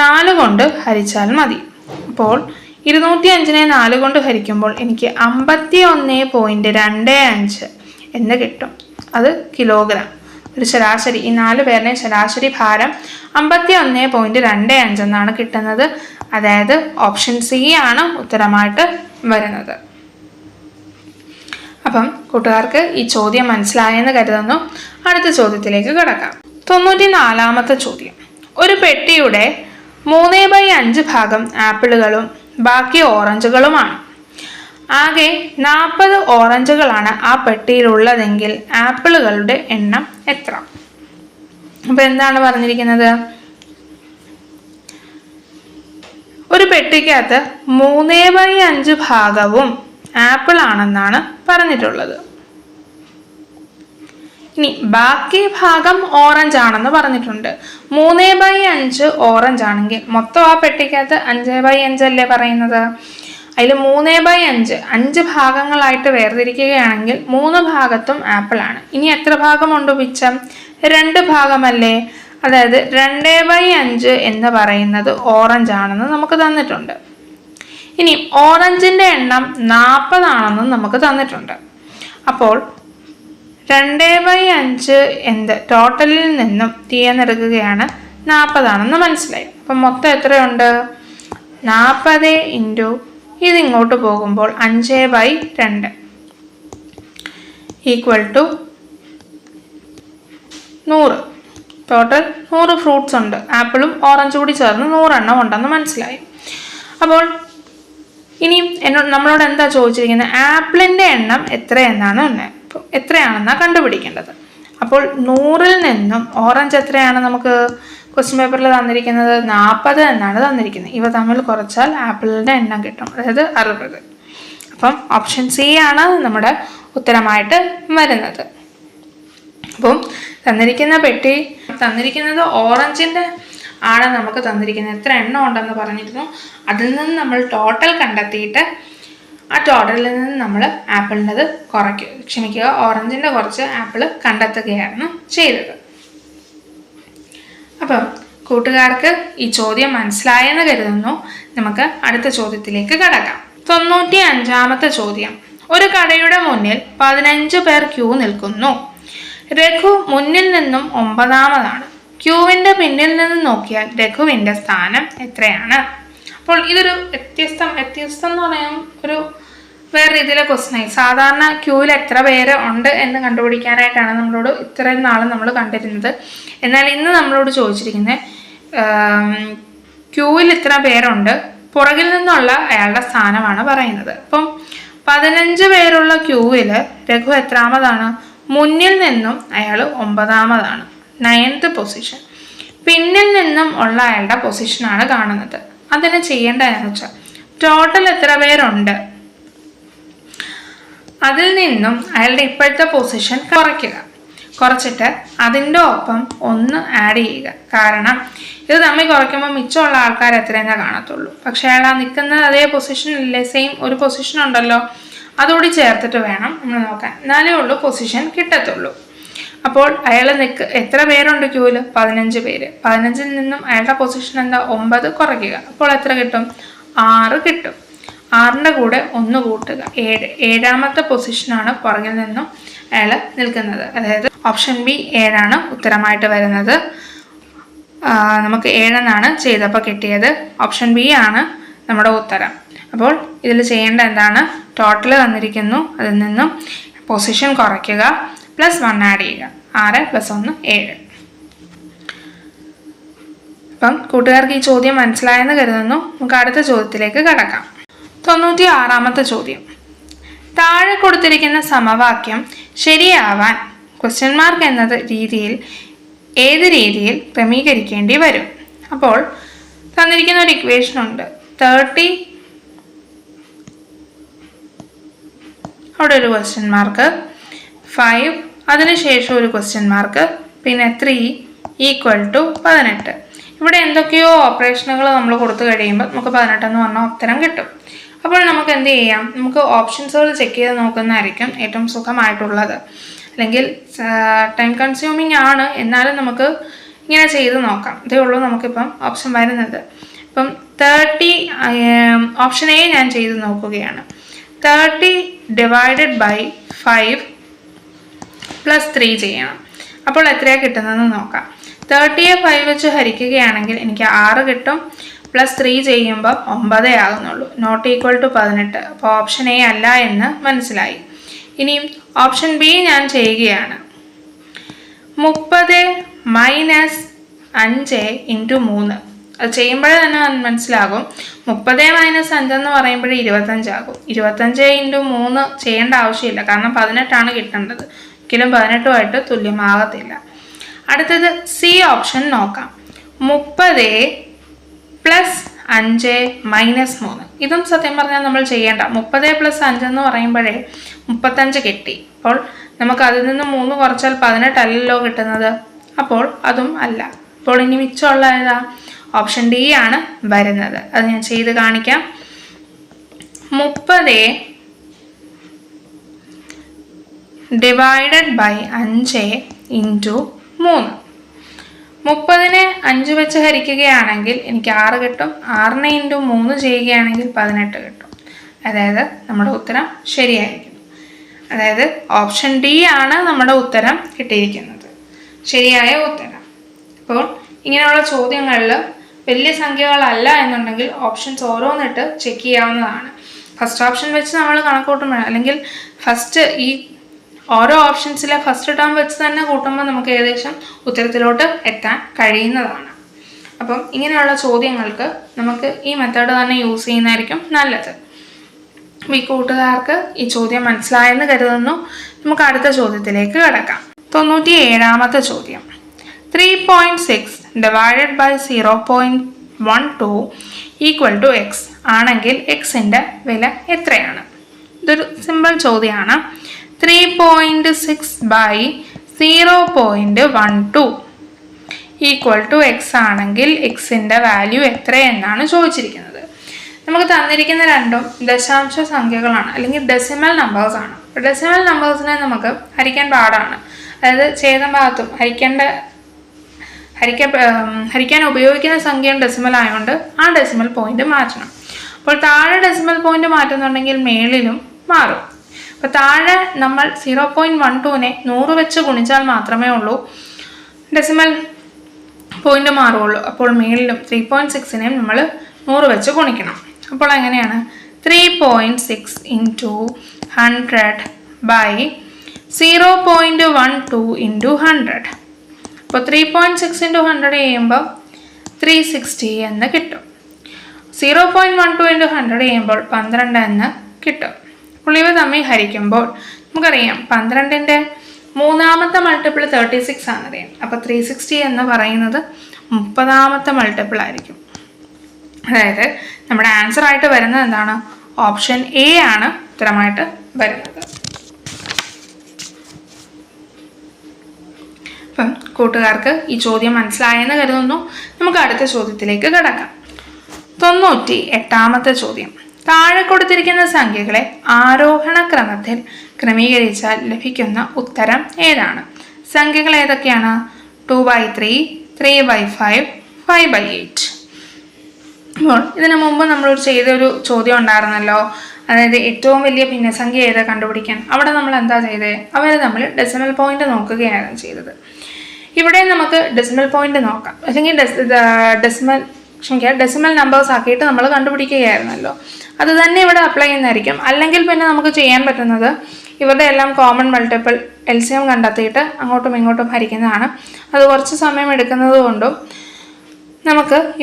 4 കൊണ്ട് ഹരിച്ചാൽ മതി. അപ്പോൾ 205നെ 4 കൊണ്ട് ഹരിക്കുമ്പോൾ എനിക്ക് 51.25 എന്ന് കിട്ടും. അത് കിലോഗ്രാം. ഒരു ശരാശരി, ഈ 4 പേരുടെയും ശരാശരി ഭാരം 51.25 എന്നാണ് കിട്ടുന്നത്. അതായത് ഓപ്ഷൻ സി ആണ് ഉത്തരമായിട്ട് വരുന്നത്. അപ്പം കൂട്ടുകാർക്ക് ഈ ചോദ്യം മനസ്സിലായെന്ന് കരുതുന്നു. അടുത്ത ചോദ്യത്തിലേക്ക് കടക്കാം. 94ാമത്തെ ചോദ്യം. ഒരു പെട്ടിയുടെ 3/5 ഭാഗം ആപ്പിളുകളും ബാക്കി ഓറഞ്ചുകളുമാണ്. ആകെ 40 ഓറഞ്ചുകളാണ് ആ പെട്ടിയിലുള്ളതെങ്കിൽ ആപ്പിളുകളുടെ എണ്ണം എത്ര? അപ്പൊ എന്താണ് പറഞ്ഞിരിക്കുന്നത്? ഒരു പെട്ടിക്കകത്ത് 3/5 ഭാഗവും ആപ്പിൾ ആണെന്നാണ് പറഞ്ഞിട്ടുള്ളത്. ഇനി ബാക്കി ഭാഗം ഓറഞ്ച് ആണെന്ന് പറഞ്ഞിട്ടുണ്ട്. 3/5 ഓറഞ്ച് ആണെങ്കിൽ മൊത്തം ആ പെട്ടിക്കകത്ത് 5/5 അല്ലേ പറയുന്നത്? അതിൽ 3/5 5 ഭാഗങ്ങളായിട്ട് വേർതിരിക്കുകയാണെങ്കിൽ 3 ഭാഗത്തും ആപ്പിൾ ആണ്. ഇനി എത്ര ഭാഗമുണ്ട് മിച്ചം? 2 ഭാഗമല്ലേ? അതായത് 2/5 എന്ന് പറയുന്നത് ഓറഞ്ച് ആണെന്ന് നമുക്ക് തന്നിട്ടുണ്ട്. ഇനി ഓറഞ്ചിൻ്റെ എണ്ണം 40 ആണെന്ന് നമുക്ക് തന്നിട്ടുണ്ട്. അപ്പോൾ 2/5 എന്ത് ടോട്ടലിൽ നിന്നും തീയെന്നെടുക്കുകയാണ് 40 ആണെന്ന് മനസ്സിലായി. അപ്പം മൊത്തം എത്രയുണ്ട്? 40 × ഇതിങ്ങോട്ട് പോകുമ്പോൾ 5/2 = 100. ടോട്ടൽ 100 ഫ്രൂട്ട്സ് ഉണ്ട്. ആപ്പിളും ഓറഞ്ചും കൂടി ചേർന്ന് 100 എണ്ണം ഉണ്ടെന്ന് മനസ്സിലായി. അപ്പോൾ ഇനി നമ്മളോട് എന്താ ചോദിച്ചിരിക്കുന്നത്? ആപ്പിളിൻ്റെ എണ്ണം എത്രയെന്നാണ് എത്രയാണെന്നാണ് കണ്ടുപിടിക്കേണ്ടത്. അപ്പോൾ 100ൽ നിന്നും ഓറഞ്ച് എത്രയാണ് നമുക്ക് ക്വസ്റ്റ്യൻ പേപ്പറിൽ തന്നിരിക്കുന്നത് 40 എന്നാണ് തന്നിരിക്കുന്നത്. ഇവ തമ്മിൽ കുറച്ചാൽ ആപ്പിളിൻ്റെ എണ്ണം കിട്ടും, അതായത് 60. അപ്പം ഓപ്ഷൻ സി ആണ് നമ്മുടെ ഉത്തരമായിട്ട് വരുന്നത്. അപ്പം തന്നിരിക്കുന്നത് ഓറഞ്ചിൻ്റെ ആണ് നമുക്ക് തന്നിരിക്കുന്നത്. എത്ര എണ്ണം ഉണ്ടെന്ന് പറഞ്ഞിരുന്നു. അതിൽ നിന്ന് നമ്മൾ ടോട്ടൽ കണ്ടെത്തിയിട്ട് ആ ടോട്ടലിൽ നിന്ന് നമ്മൾ ആപ്പിളിൻ്റെത് ഓറഞ്ചിൻ്റെ കുറച്ച് ആപ്പിൾ കണ്ടെത്തുകയാണ് ചെയ്തത്. അപ്പം കൂട്ടുകാർക്ക് ഈ ചോദ്യം മനസ്സിലായെന്ന് കരുതുന്നു. നമുക്ക് അടുത്ത ചോദ്യത്തിലേക്ക് കടക്കാം. 95-ാമത്തെ ചോദ്യം. ഒരു കടയുടെ മുന്നിൽ 15 പേർ ക്യൂ നിൽക്കുന്നു. രഘു മുന്നിൽ നിന്നും 9ാമതാണ്. ക്യൂവിൻ്റെ പിന്നിൽ നിന്ന് നോക്കിയാൽ രഘുവിൻ്റെ സ്ഥാനം എത്രയാണ്? അപ്പോൾ ഇതൊരു വ്യത്യസ്തം എന്ന് പറയാൻ ഒരു വേറെ രീതിയിലെ ക്വസ്റ്റ്യനായി. സാധാരണ ക്യൂവിൽ എത്ര പേര് ഉണ്ട് എന്ന് കണ്ടുപിടിക്കാനായിട്ടാണ് നമ്മളോട് ഇത്രയും നാളും നമ്മൾ കണ്ടിരുന്നത്. എന്നാൽ ഇന്ന് നമ്മളോട് ചോദിച്ചിരിക്കുന്നത് ക്യൂവിൽ ഇത്ര പേരുണ്ട്, പുറകിൽ നിന്നുള്ള അയാളുടെ സ്ഥാനമാണ് പറയുന്നത്. അപ്പം 15 പേരുള്ള ക്യൂവിൽ രഘു എത്രാമതാണ്? മുന്നിൽ നിന്നും അയാൾ 9ാമതാണ്, 9th പൊസിഷൻ. പിന്നിൽ നിന്നും ഉള്ള അയാളുടെ പൊസിഷനാണ് കാണുന്നത്. അതിന് ചെയ്യേണ്ടതെന്ന് വെച്ചാൽ ടോട്ടൽ എത്ര പേരുണ്ട് അതിൽ നിന്നും അയാളുടെ ഇപ്പോഴത്തെ പൊസിഷൻ കുറച്ചിട്ട് അതിൻ്റെ ഒപ്പം 1 ആഡ് ചെയ്യുക. കാരണം ഇത് തമ്മിൽ കുറയ്ക്കുമ്പോൾ മിച്ചമുള്ള ആൾക്കാർ എത്രയെന്നേ കാണത്തുള്ളൂ. പക്ഷെ അയാൾ ആ നിൽക്കുന്നത് അതേ പൊസിഷനില്ലേ, സെയിം ഒരു പൊസിഷൻ ഉണ്ടല്ലോ, അതുകൂടി ചേർത്തിട്ട് വേണം നമ്മൾ നോക്കാൻ. എന്നാലേ ഉള്ളൂ പൊസിഷൻ കിട്ടത്തുള്ളൂ. അപ്പോൾ അയാൾ എത്ര പേരുണ്ട് ക്യൂവിൽ? 15 പേര്. 15-ൽ നിന്നും അയാളുടെ പൊസിഷൻ എന്താ? 9 കുറയ്ക്കുക. അപ്പോൾ എത്ര കിട്ടും? 6 കിട്ടും. 6ൻ്റെ കൂടെ 1 കൂട്ടുക, 7. 7ാമത്തെ പൊസിഷനാണ് പുറകിൽ നിന്നും അയാൾ നിൽക്കുന്നത്. അതായത് ഓപ്ഷൻ ബി 7ആണ് ഉത്തരമായിട്ട് വരുന്നത്. നമുക്ക് 7 എന്നാണ് ചെയ്തപ്പോൾ കിട്ടിയത്. ഓപ്ഷൻ ബി ആണ് നമ്മുടെ ഉത്തരം. അപ്പോൾ ഇതിൽ ചെയ്യേണ്ട എന്താണ്? ടോട്ടൽ തന്നിരിക്കുന്നു, അതിൽ നിന്നും പൊസിഷൻ കുറയ്ക്കുക, +1 ആഡ് ചെയ്യുക. 6 + 1 7. അപ്പം കൂട്ടുകാർക്ക് ഈ ചോദ്യം മനസ്സിലായെന്ന് കരുതുന്നു. നമുക്ക് അടുത്ത ചോദ്യത്തിലേക്ക് കടക്കാം. 96-ാമത്തെ ചോദ്യം. താഴെ കൊടുത്തിരിക്കുന്ന സമവാക്യം ശരിയാവാൻ ക്വസ്റ്റ്യൻ മാർക്ക് എന്നത് ഏത് രീതിയിൽ ക്രമീകരിക്കേണ്ടി വരും? അപ്പോൾ തന്നിരിക്കുന്ന ഒരു ഇക്വേഷൻ ഉണ്ട്. 30, അവിടെ ഒരു ക്വസ്റ്റ്യൻ മാർക്ക്, 5, അതിനുശേഷം ഒരു ക്വസ്റ്റ്യൻ മാർക്ക്, പിന്നെ 3 = 18. ഇവിടെ എന്തൊക്കെയോ ഓപ്പറേഷനുകൾ നമ്മൾ കൊടുത്തു കഴിയുമ്പോൾ നമുക്ക് 18 എന്ന് പറഞ്ഞ ഉത്തരം കിട്ടും. അപ്പോൾ നമുക്ക് എന്ത് ചെയ്യാം? നമുക്ക് ഓപ്ഷൻസുകൾ ചെക്ക് ചെയ്ത് നോക്കുന്നതായിരിക്കും ഏറ്റവും സുഖമായിട്ടുള്ളത്. അല്ലെങ്കിൽ ടൈം കൺസ്യൂമിങ് ആണ്, എന്നാലും നമുക്ക് ഇങ്ങനെ ചെയ്ത് നോക്കാം. ഇതേ ഉള്ളൂ നമുക്കിപ്പം ഓപ്ഷൻ വരുന്നത്. ഇപ്പം 30 ഓപ്ഷൻ എ ഞാൻ ചെയ്ത് നോക്കുകയാണ്. 30 ÷ 5 + 3 ചെയ്യണം. അപ്പോൾ എത്രയാണ് കിട്ടുന്നതെന്ന് നോക്കാം. 30യെ 5 വെച്ച് ഹരിക്കുകയാണെങ്കിൽ എനിക്ക് 6 കിട്ടും. +3 ചെയ്യുമ്പോൾ 9 ആകുന്നുള്ളൂ. ≠ 18. അപ്പോൾ ഓപ്ഷൻ എ അല്ല എന്ന് മനസ്സിലായി. ഇനിയും ഓപ്ഷൻ ബി ഞാൻ ചെയ്യുകയാണ്. 30 - 5 × 3. അത് ചെയ്യുമ്പോഴേ തന്നെ മനസ്സിലാകും. 30 - 5 എന്ന് പറയുമ്പോഴേ 25 ആകും. 25 × 3 ചെയ്യേണ്ട ആവശ്യമില്ല, കാരണം 18ആണ് കിട്ടേണ്ടത്. ഒരിക്കലും 18ആയിട്ട് തുല്യമാകത്തില്ല. അടുത്തത് സി ഓപ്ഷൻ നോക്കാം. 30 + 5 - 3. ഇതും സത്യം പറഞ്ഞാൽ നമ്മൾ ചെയ്യേണ്ട. 30 + 5 എന്ന് പറയുമ്പോഴേ 35 കിട്ടി. അപ്പോൾ നമുക്ക് അതിൽ നിന്ന് 3 കുറച്ചാൽ 18 അല്ലല്ലോ കിട്ടുന്നത്. അപ്പോൾ അതും അല്ല. അപ്പോൾ ഇനി മിച്ചമുള്ള ഏതാ? ഓപ്ഷൻ ഡി ആണ് വരുന്നത്. അത് ഞാൻ ചെയ്ത് കാണിക്കാം. 30 ÷ 5 × 3. 30നെ 5 വെച്ച് ഹരിക്കുകയാണെങ്കിൽ എനിക്ക് 6 കിട്ടും. 6നെ × 3 ചെയ്യുകയാണെങ്കിൽ 18 കിട്ടും. അതായത് നമ്മുടെ ഉത്തരം ശരിയായിരിക്കും. അതായത് ഓപ്ഷൻ ഡി ആണ് നമ്മുടെ ഉത്തരം കിട്ടിയിരിക്കുന്നത്, ശരിയായ ഉത്തരം. അപ്പോൾ ഇങ്ങനെയുള്ള ചോദ്യങ്ങളിൽ വലിയ സംഖ്യകളല്ല എന്നുണ്ടെങ്കിൽ ഓപ്ഷൻസ് ഓരോന്നിട്ട് ചെക്ക് ചെയ്യാവുന്നതാണ്. ഫസ്റ്റ് ഓപ്ഷൻ വെച്ച് നമ്മൾ കണക്കൂട്ടുമ്പോൾ, അല്ലെങ്കിൽ ഫസ്റ്റ് ഈ ഓരോ ഓപ്ഷൻസിലെ ഫസ്റ്റ് ടേം വെച്ച് തന്നെ കൂട്ടുമ്പോൾ നമുക്ക് ഏകദേശം ഉത്തരത്തിലോട്ട് എത്താൻ കഴിയുന്നതാണ്. അപ്പം ഇങ്ങനെയുള്ള ചോദ്യങ്ങൾക്ക് നമുക്ക് ഈ മെത്തേഡ് തന്നെ യൂസ് ചെയ്യുന്നതായിരിക്കും നല്ലത്. ഈ കൂട്ടുകാർക്ക് ഈ ചോദ്യം മനസ്സിലായെന്ന് കരുതുന്നു. നമുക്ക് അടുത്ത ചോദ്യത്തിലേക്ക് കടക്കാം. 97-ാമത്തെ ചോദ്യം. 3.6 divided by 0.12 equal to x ആണെങ്കിൽ എക്സിൻ്റെ വില എത്രയാണ്? ഇതൊരു സിമ്പിൾ ചോദ്യമാണ്. 3.6 by 0.12 ഈക്വൽ ടു എക്സ് ആണെങ്കിൽ എക്സിൻ്റെ വാല്യൂ എത്രയെന്നാണ് ചോദിച്ചിരിക്കുന്നത്. നമുക്ക് തന്നിരിക്കുന്ന രണ്ടും ദശാംശ സംഖ്യകളാണ്, അല്ലെങ്കിൽ ഡെസിമൽ നമ്പേഴ്സാണ്. ഡെസിമൽ നമ്പേഴ്സിനെ നമുക്ക് ഹരിക്കാൻ പാടാണ്. അതായത് ഛേദഭാഗത്തും ഹരിക്കാൻ ഉപയോഗിക്കുന്ന സംഖ്യയും ഡെസിമൽ ആയതുകൊണ്ട് ആ ഡെസിമൽ പോയിന്റ് മാറ്റണം. അപ്പോൾ താഴെ ഡെസിമൽ പോയിന്റ് മാറ്റുന്നുണ്ടെങ്കിൽ മേളിലും മാറും. അപ്പോൾ താഴെ നമ്മൾ 0.12നെ 100 വെച്ച് ഗുണിച്ചാൽ മാത്രമേ ഉള്ളൂ ഡെസിമൽ പോയിന്റ് മാറുള്ളൂ. അപ്പോൾ മേളിലും 3.6നെയും നമ്മൾ 100 വെച്ച് ഗുണിക്കണം. അപ്പോൾ എങ്ങനെയാണ്? 3.6 into 100 by 0.12 into 100. അപ്പോൾ 3.6 into 100 ചെയ്യുമ്പോൾ 360 എന്ന് കിട്ടും. 0.12 into 100 ചെയ്യുമ്പോൾ 12 എന്ന് കിട്ടും. അപ്പോൾ ഇവ തമ്മിൽ ഹരിക്കുമ്പോൾ നമുക്കറിയാം 12ൻ്റെ മൂന്നാമത്തെ മൾട്ടിപ്പിൾ 36 ആണെന്നറിയാം. അപ്പോൾ 360 എന്ന് പറയുന്നത് 30ാമത്തെ മൾട്ടിപ്പിൾ ആയിരിക്കും. അതായത് നമ്മുടെ ആൻസർ ആയിട്ട് വരുന്നത് എന്താണ്? ഓപ്ഷൻ എ ആണ് ഉത്തരമായിട്ട് വരുന്നത്. അപ്പം കൂട്ടുകാർക്ക് ഈ ചോദ്യം മനസ്സിലായെന്ന് കരുതുന്നു. നമുക്ക് അടുത്ത ചോദ്യത്തിലേക്ക് കടക്കാം. 98ാമത്തെ ചോദ്യം. താഴെ കൊടുത്തിരിക്കുന്ന സംഖ്യകളെ ആരോഹണ ക്രമത്തിൽ ക്രമീകരിച്ചാൽ ലഭിക്കുന്ന ഉത്തരം ഏതാണ്? സംഖ്യകൾ ഏതൊക്കെയാണ്? 2/3, 3/5, 5/8. അപ്പോൾ ഇതിനു മുമ്പ് നമ്മൾ ചെയ്തൊരു ചോദ്യം ഉണ്ടായിരുന്നല്ലോ, അതായത് ഏറ്റവും വലിയ ഭിന്നസംഖ്യ ഏത് കണ്ടുപിടിക്കാൻ. അവിടെ നമ്മൾ എന്താ ചെയ്തത്? അവർ നമ്മൾ ഡെസിമൽ പോയിന്റ് നോക്കുകയാണ് ചെയ്തത്. ഇവിടെ നമുക്ക് ഡെസിമൽ പോയിന്റ് നോക്കാം, അല്ലെങ്കിൽ ഡെസിമൽ നമ്പേഴ്സ് ആക്കിയിട്ട് നമ്മൾ കണ്ടുപിടിക്കുകയായിരുന്നല്ലോ. അത് തന്നെ ഇവിടെ അപ്ലൈ ചെയ്യുന്നതായിരിക്കും. അല്ലെങ്കിൽ പിന്നെ നമുക്ക് ചെയ്യാൻ പറ്റുന്നത് ഇവരുടെ എല്ലാം കോമൺ മൾട്ടിപ്പിൾ LCM കണ്ടെത്തിയിട്ട് അങ്ങോട്ടും ഇങ്ങോട്ടും ഹരിക്കുന്നതാണ്. അത് കുറച്ച് സമയം എടുക്കുന്നത് കൊണ്ടും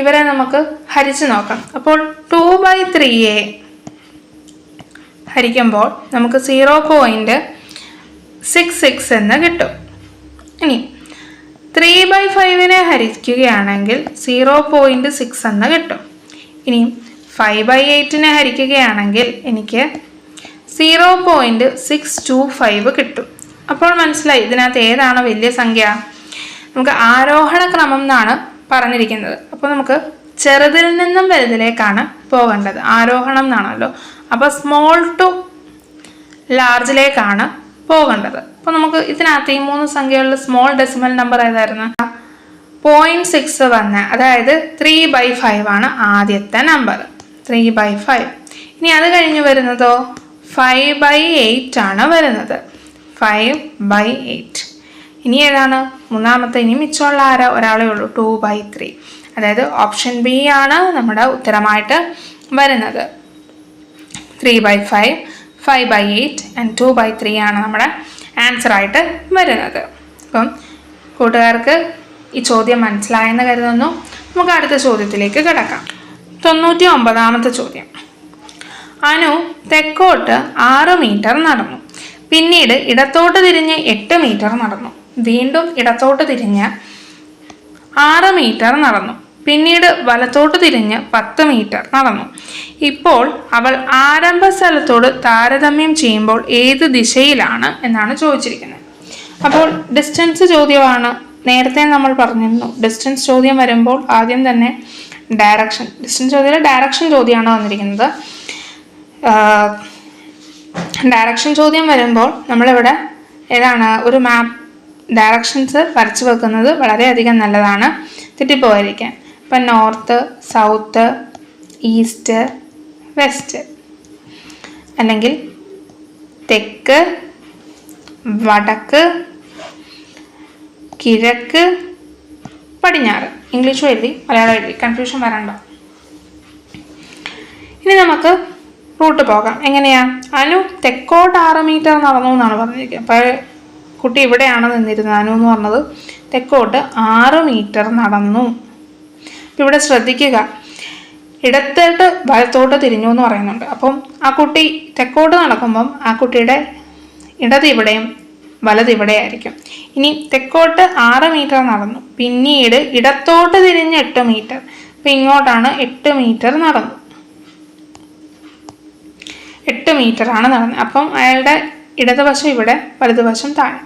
ഇവരെ നമുക്ക് ഹരിച്ച് നോക്കാം. അപ്പോൾ 2/3യെ ഹരിക്കുമ്പോൾ നമുക്ക് 0.66 എന്ന് കിട്ടും. ഇനി 3/5നെ ഹരിക്കുകയാണെങ്കിൽ 0.6 എന്ന് കിട്ടും. ഇനി 5/8നെ ഹരിക്കുകയാണെങ്കിൽ എനിക്ക് 0.625 കിട്ടും. അപ്പോൾ മനസ്സിലായി ഇതിനകത്ത് ഏതാണ് വലിയ സംഖ്യ? നമുക്ക് ആരോഹണ ക്രമം എന്നാണ് പറഞ്ഞിരിക്കുന്നത്. അപ്പോൾ നമുക്ക് ചെറുതിൽ നിന്നും വലുതിലേക്കാണ് പോകേണ്ടത്. ആരോഹണം എന്നാണല്ലോ. അപ്പോൾ സ്മോൾ ടു ലാർജിലേക്കാണ് പോകേണ്ടത്. അപ്പോൾ നമുക്ക് ഇതിനകത്ത് ഈ 3 സംഖ്യകളിൽ സ്മോൾ ഡെസിമൽ നമ്പർ ഏതായിരുന്നു? 0.6 വന്ന, അതായത് 3/5 ആണ് ആദ്യത്തെ നമ്പർ. 3/5. ഇനി അത് കഴിഞ്ഞ് വരുന്നതോ 5/8 ആണ് വരുന്നത്. 5/8. ഇനി ഏതാണ് മൂന്നാമത്തെ? ഇനി മിച്ചമുള്ള ഒരാളേ ഉള്ളൂ, 2/3. അതായത് ഓപ്ഷൻ ബി ആണ് നമ്മുടെ ഉത്തരമായിട്ട് വരുന്നത്. 3/5, 5/8 and 2/3 ആണ് നമ്മുടെ ആൻസർ ആയിട്ട് വരുന്നത്. അപ്പം കൂട്ടുകാർക്ക് ഈ ചോദ്യം മനസ്സിലായെന്ന് കരുതുന്നു. നമുക്ക് അടുത്ത ചോദ്യത്തിലേക്ക് കിടക്കാം. 99ാമത്തെ ചോദ്യം. അനു തെക്കോട്ട് 6 മീറ്റർ നടന്നു. പിന്നീട് ഇടത്തോട്ട് തിരിഞ്ഞ് 8 മീറ്റർ നടന്നു. വീണ്ടും ഇടത്തോട്ട് തിരിഞ്ഞ് 6 മീറ്റർ നടന്നു. പിന്നീട് വലത്തോട്ട് തിരിഞ്ഞ് 10 മീറ്റർ നടന്നു. ഇപ്പോൾ അവൾ ആരംഭ സ്ഥലത്തോട് താരതമ്യം ചെയ്യുമ്പോൾ ഏത് ദിശയിലാണ് എന്നാണ് ചോദിച്ചിരിക്കുന്നത്. അപ്പോൾ ഡിസ്റ്റൻസ് ചോദ്യമാണ്. നേരത്തെ നമ്മൾ പറഞ്ഞിരുന്നു ഡിസ്റ്റൻസ് ചോദ്യം വരുമ്പോൾ ആദ്യം തന്നെ ഡിസ്റ്റൻസ് ചോദ്യം ഡയറക്ഷൻ ചോദ്യമാണ് വന്നിരിക്കുന്നത്. ഡയറക്ഷൻ ചോദ്യം വരുമ്പോൾ നമ്മളിവിടെ ഏതാണ് ഒരു മാപ്പ് ഡയറക്ഷൻസ് വരച്ചു വെക്കുന്നത് വളരെയധികം നല്ലതാണ്, തെറ്റിപ്പോയിരിക്കാൻ. ഇപ്പം നോർത്ത്, സൗത്ത്, ഈസ്റ്റ്, വെസ്റ്റ്, അല്ലെങ്കിൽ തെക്ക്, വടക്ക്, കിഴക്ക്, പടിഞ്ഞാറ്. ഇംഗ്ലീഷും എഴുതി മലയാളം എഴുതി, കൺഫ്യൂഷൻ വരണ്ട. ഇനി നമുക്ക് റൂട്ട് പോകാം. എങ്ങനെയാ? അനു തെക്കോട്ട് 6 മീറ്റർ നടന്നു എന്നാണ് പറഞ്ഞിരിക്കുന്നത്. അപ്പോൾ കുട്ടി ഇവിടെയാണ് നിന്നിരുന്നത്. അനു എന്ന് പറഞ്ഞത് തെക്കോട്ട് 6 മീറ്റർ നടന്നു. ഇവിടെ ശ്രദ്ധിക്കുക, ഇടത്തോട്ട് വലത്തോട്ട് തിരിഞ്ഞു എന്ന് പറയുന്നുണ്ട്. അപ്പം ആ കുട്ടി തെക്കോട്ട് നടക്കുമ്പം ആ കുട്ടിയുടെ ഇടത് ഇവിടെയും വലത് ഇവിടെ ആയിരിക്കും. ഇനി തെക്കോട്ട് 6 മീറ്റർ നടന്നു, പിന്നീട് ഇടത്തോട്ട് തിരിഞ്ഞ് 8 മീറ്റർ. അപ്പം ഇങ്ങോട്ടാണ് 8 മീറ്റർ നടന്നു, 8 മീറ്ററാണ് നടന്നത്. അപ്പം അയാളുടെ ഇടതുവശം ഇവിടെ, വലതുവശം താഴെ.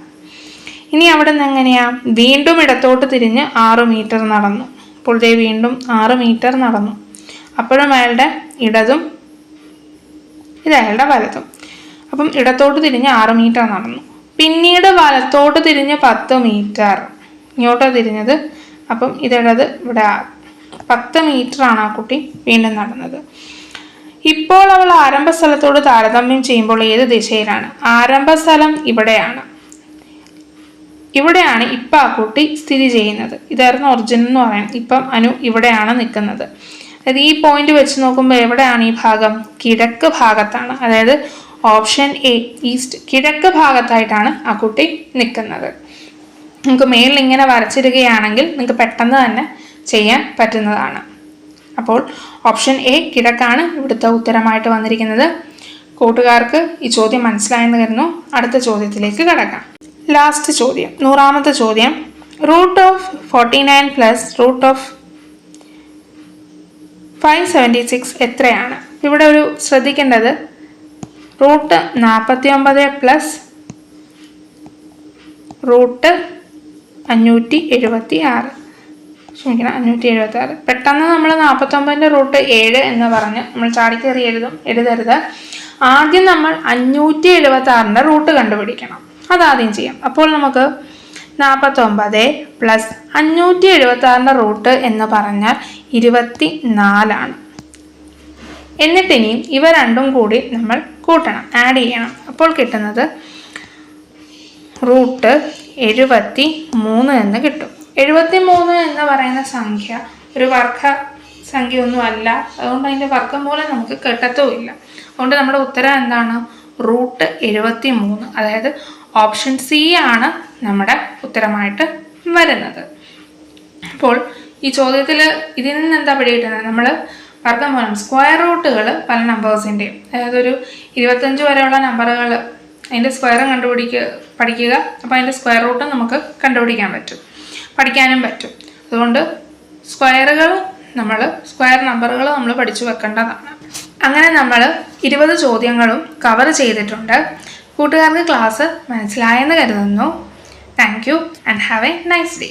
ഇനി അവിടെ നിന്ന് എങ്ങനെയാ, വീണ്ടും ഇടത്തോട്ട് തിരിഞ്ഞ് 6 മീറ്റർ നടന്നു. അപ്പോൾ ദേ വീണ്ടും 6 മീറ്റർ നടന്നു. അപ്പോഴും അയാളുടെ ഇടതും ഇത് അയാളുടെ വലതും. അപ്പം ഇടത്തോട്ട് തിരിഞ്ഞ് 6 മീറ്റർ നടന്നു, പിന്നീട് വലത്തോട്ട് തിരിഞ്ഞ് 10 മീറ്റർ ഇങ്ങോട്ടോ തിരിഞ്ഞത്. അപ്പം ഇതിടത് ഇവിടെ 10 മീറ്ററാണ് ആ കുട്ടി വീണ്ടും നടന്നത്. ഇപ്പോൾ അവൾ ആരംഭ സ്ഥലത്തോട് താരതമ്യം ചെയ്യുമ്പോൾ ഏത് ദിശയിലാണ്? ആരംഭ സ്ഥലം ഇവിടെയാണ്, ഇവിടെയാണ് ഇപ്പം ആ കുട്ടി സ്ഥിതി ചെയ്യുന്നത്. ഇതായിരുന്നു ഒറിജിൻ എന്ന് പറയാം. ഇപ്പം അനു ഇവിടെയാണ് നിൽക്കുന്നത്. അതായത് ഈ പോയിന്റ് വെച്ച് നോക്കുമ്പോൾ എവിടെയാണ് ഈ ഭാഗം? കിഴക്ക് ഭാഗത്താണ്. അതായത് ഓപ്ഷൻ എ ഈസ്റ്റ്, കിഴക്ക് ഭാഗത്തായിട്ടാണ് ആ കുട്ടി നിൽക്കുന്നത്. നമുക്ക് മേലിൽ ഇങ്ങനെ വരച്ചിടുകയാണെങ്കിൽ നിങ്ങൾക്ക് പെട്ടെന്ന് തന്നെ ചെയ്യാൻ പറ്റുന്നതാണ്. അപ്പോൾ ഓപ്ഷൻ എ കിഴക്കാണ് ഇവിടുത്തെ ഉത്തരമായിട്ട് വന്നിരിക്കുന്നത്. കൂട്ടുകാർക്ക് ഈ ചോദ്യം മനസ്സിലായെന്ന് കരുതുന്നു. അടുത്ത ചോദ്യത്തിലേക്ക് കടക്കാം. ലാസ്റ്റ് ചോദ്യം, 100ാമത്തെ ചോദ്യം. Root of 49 plus root of 576 എത്രയാണ്? ഇവിടെ ഒരു ശ്രദ്ധിക്കേണ്ടത് റൂട്ട് 49 പ്ലസ് റൂട്ട് 576, ക്ഷമിക്കണം 576. പെട്ടെന്ന് നമ്മൾ 49ൻ്റെ റൂട്ട് 7 എന്ന് പറഞ്ഞ് നമ്മൾ ചാടിക്കയറി എഴുതരുത്. ആദ്യം നമ്മൾ 576ൻ്റെ റൂട്ട് കണ്ടുപിടിക്കണം. അതാദ്യം ചെയ്യാം. അപ്പോൾ നമുക്ക് 49 പ്ലസ് 576ൻ്റെ റൂട്ട് എന്ന് പറഞ്ഞാൽ 24ആണ്. എന്നിട്ടിനിയും ഇവ രണ്ടും കൂടി നമ്മൾ കൂട്ടണം, ആഡ് ചെയ്യണം. അപ്പോൾ കിട്ടുന്നത് റൂട്ട് 73 എന്ന് കിട്ടും. 73 എന്ന് പറയുന്ന സംഖ്യ ഒരു വർഗ സംഖ്യ ഒന്നും അല്ല, അതുകൊണ്ട് അതിൻ്റെ വർഗ്ഗമൂലം നമുക്ക് കിട്ടത്തുമില്ല. അതുകൊണ്ട് നമ്മുടെ ഉത്തരം എന്താണ്? റൂട്ട് 73. അതായത് ഓപ്ഷൻ സി ആണ് നമ്മുടെ ഉത്തരമായിട്ട് വരുന്നത്. അപ്പോൾ ഈ ചോദ്യത്തിൽ ഇതിൽ നിന്ന് എന്താ പിടികിട്ടുന്നത്? നമ്മൾ വർഗ്ഗമൂലം സ്ക്വയർ റൂട്ടുകൾ പല നമ്പേഴ്സിൻ്റെയും, അതായത് ഒരു 25 വരെയുള്ള നമ്പറുകൾ അതിൻ്റെ സ്ക്വയറും പഠിക്കുക. അപ്പോൾ അതിൻ്റെ സ്ക്വയർ റൂട്ട് നമുക്ക് കണ്ടുപിടിക്കാൻ പറ്റും, പഠിക്കാനും പറ്റും. അതുകൊണ്ട് സ്ക്വയർ നമ്പറുകൾ നമ്മൾ പഠിച്ചു വെക്കേണ്ടതാണ്. അങ്ങനെ നമ്മൾ 20 ചോദ്യങ്ങളും കവർ ചെയ്തിട്ടുണ്ട്. കൂട്ടുകാർക്ക് ക്ലാസ് മനസ്സിലായെന്ന് കരുതുന്നു. Thank you and have A nice day.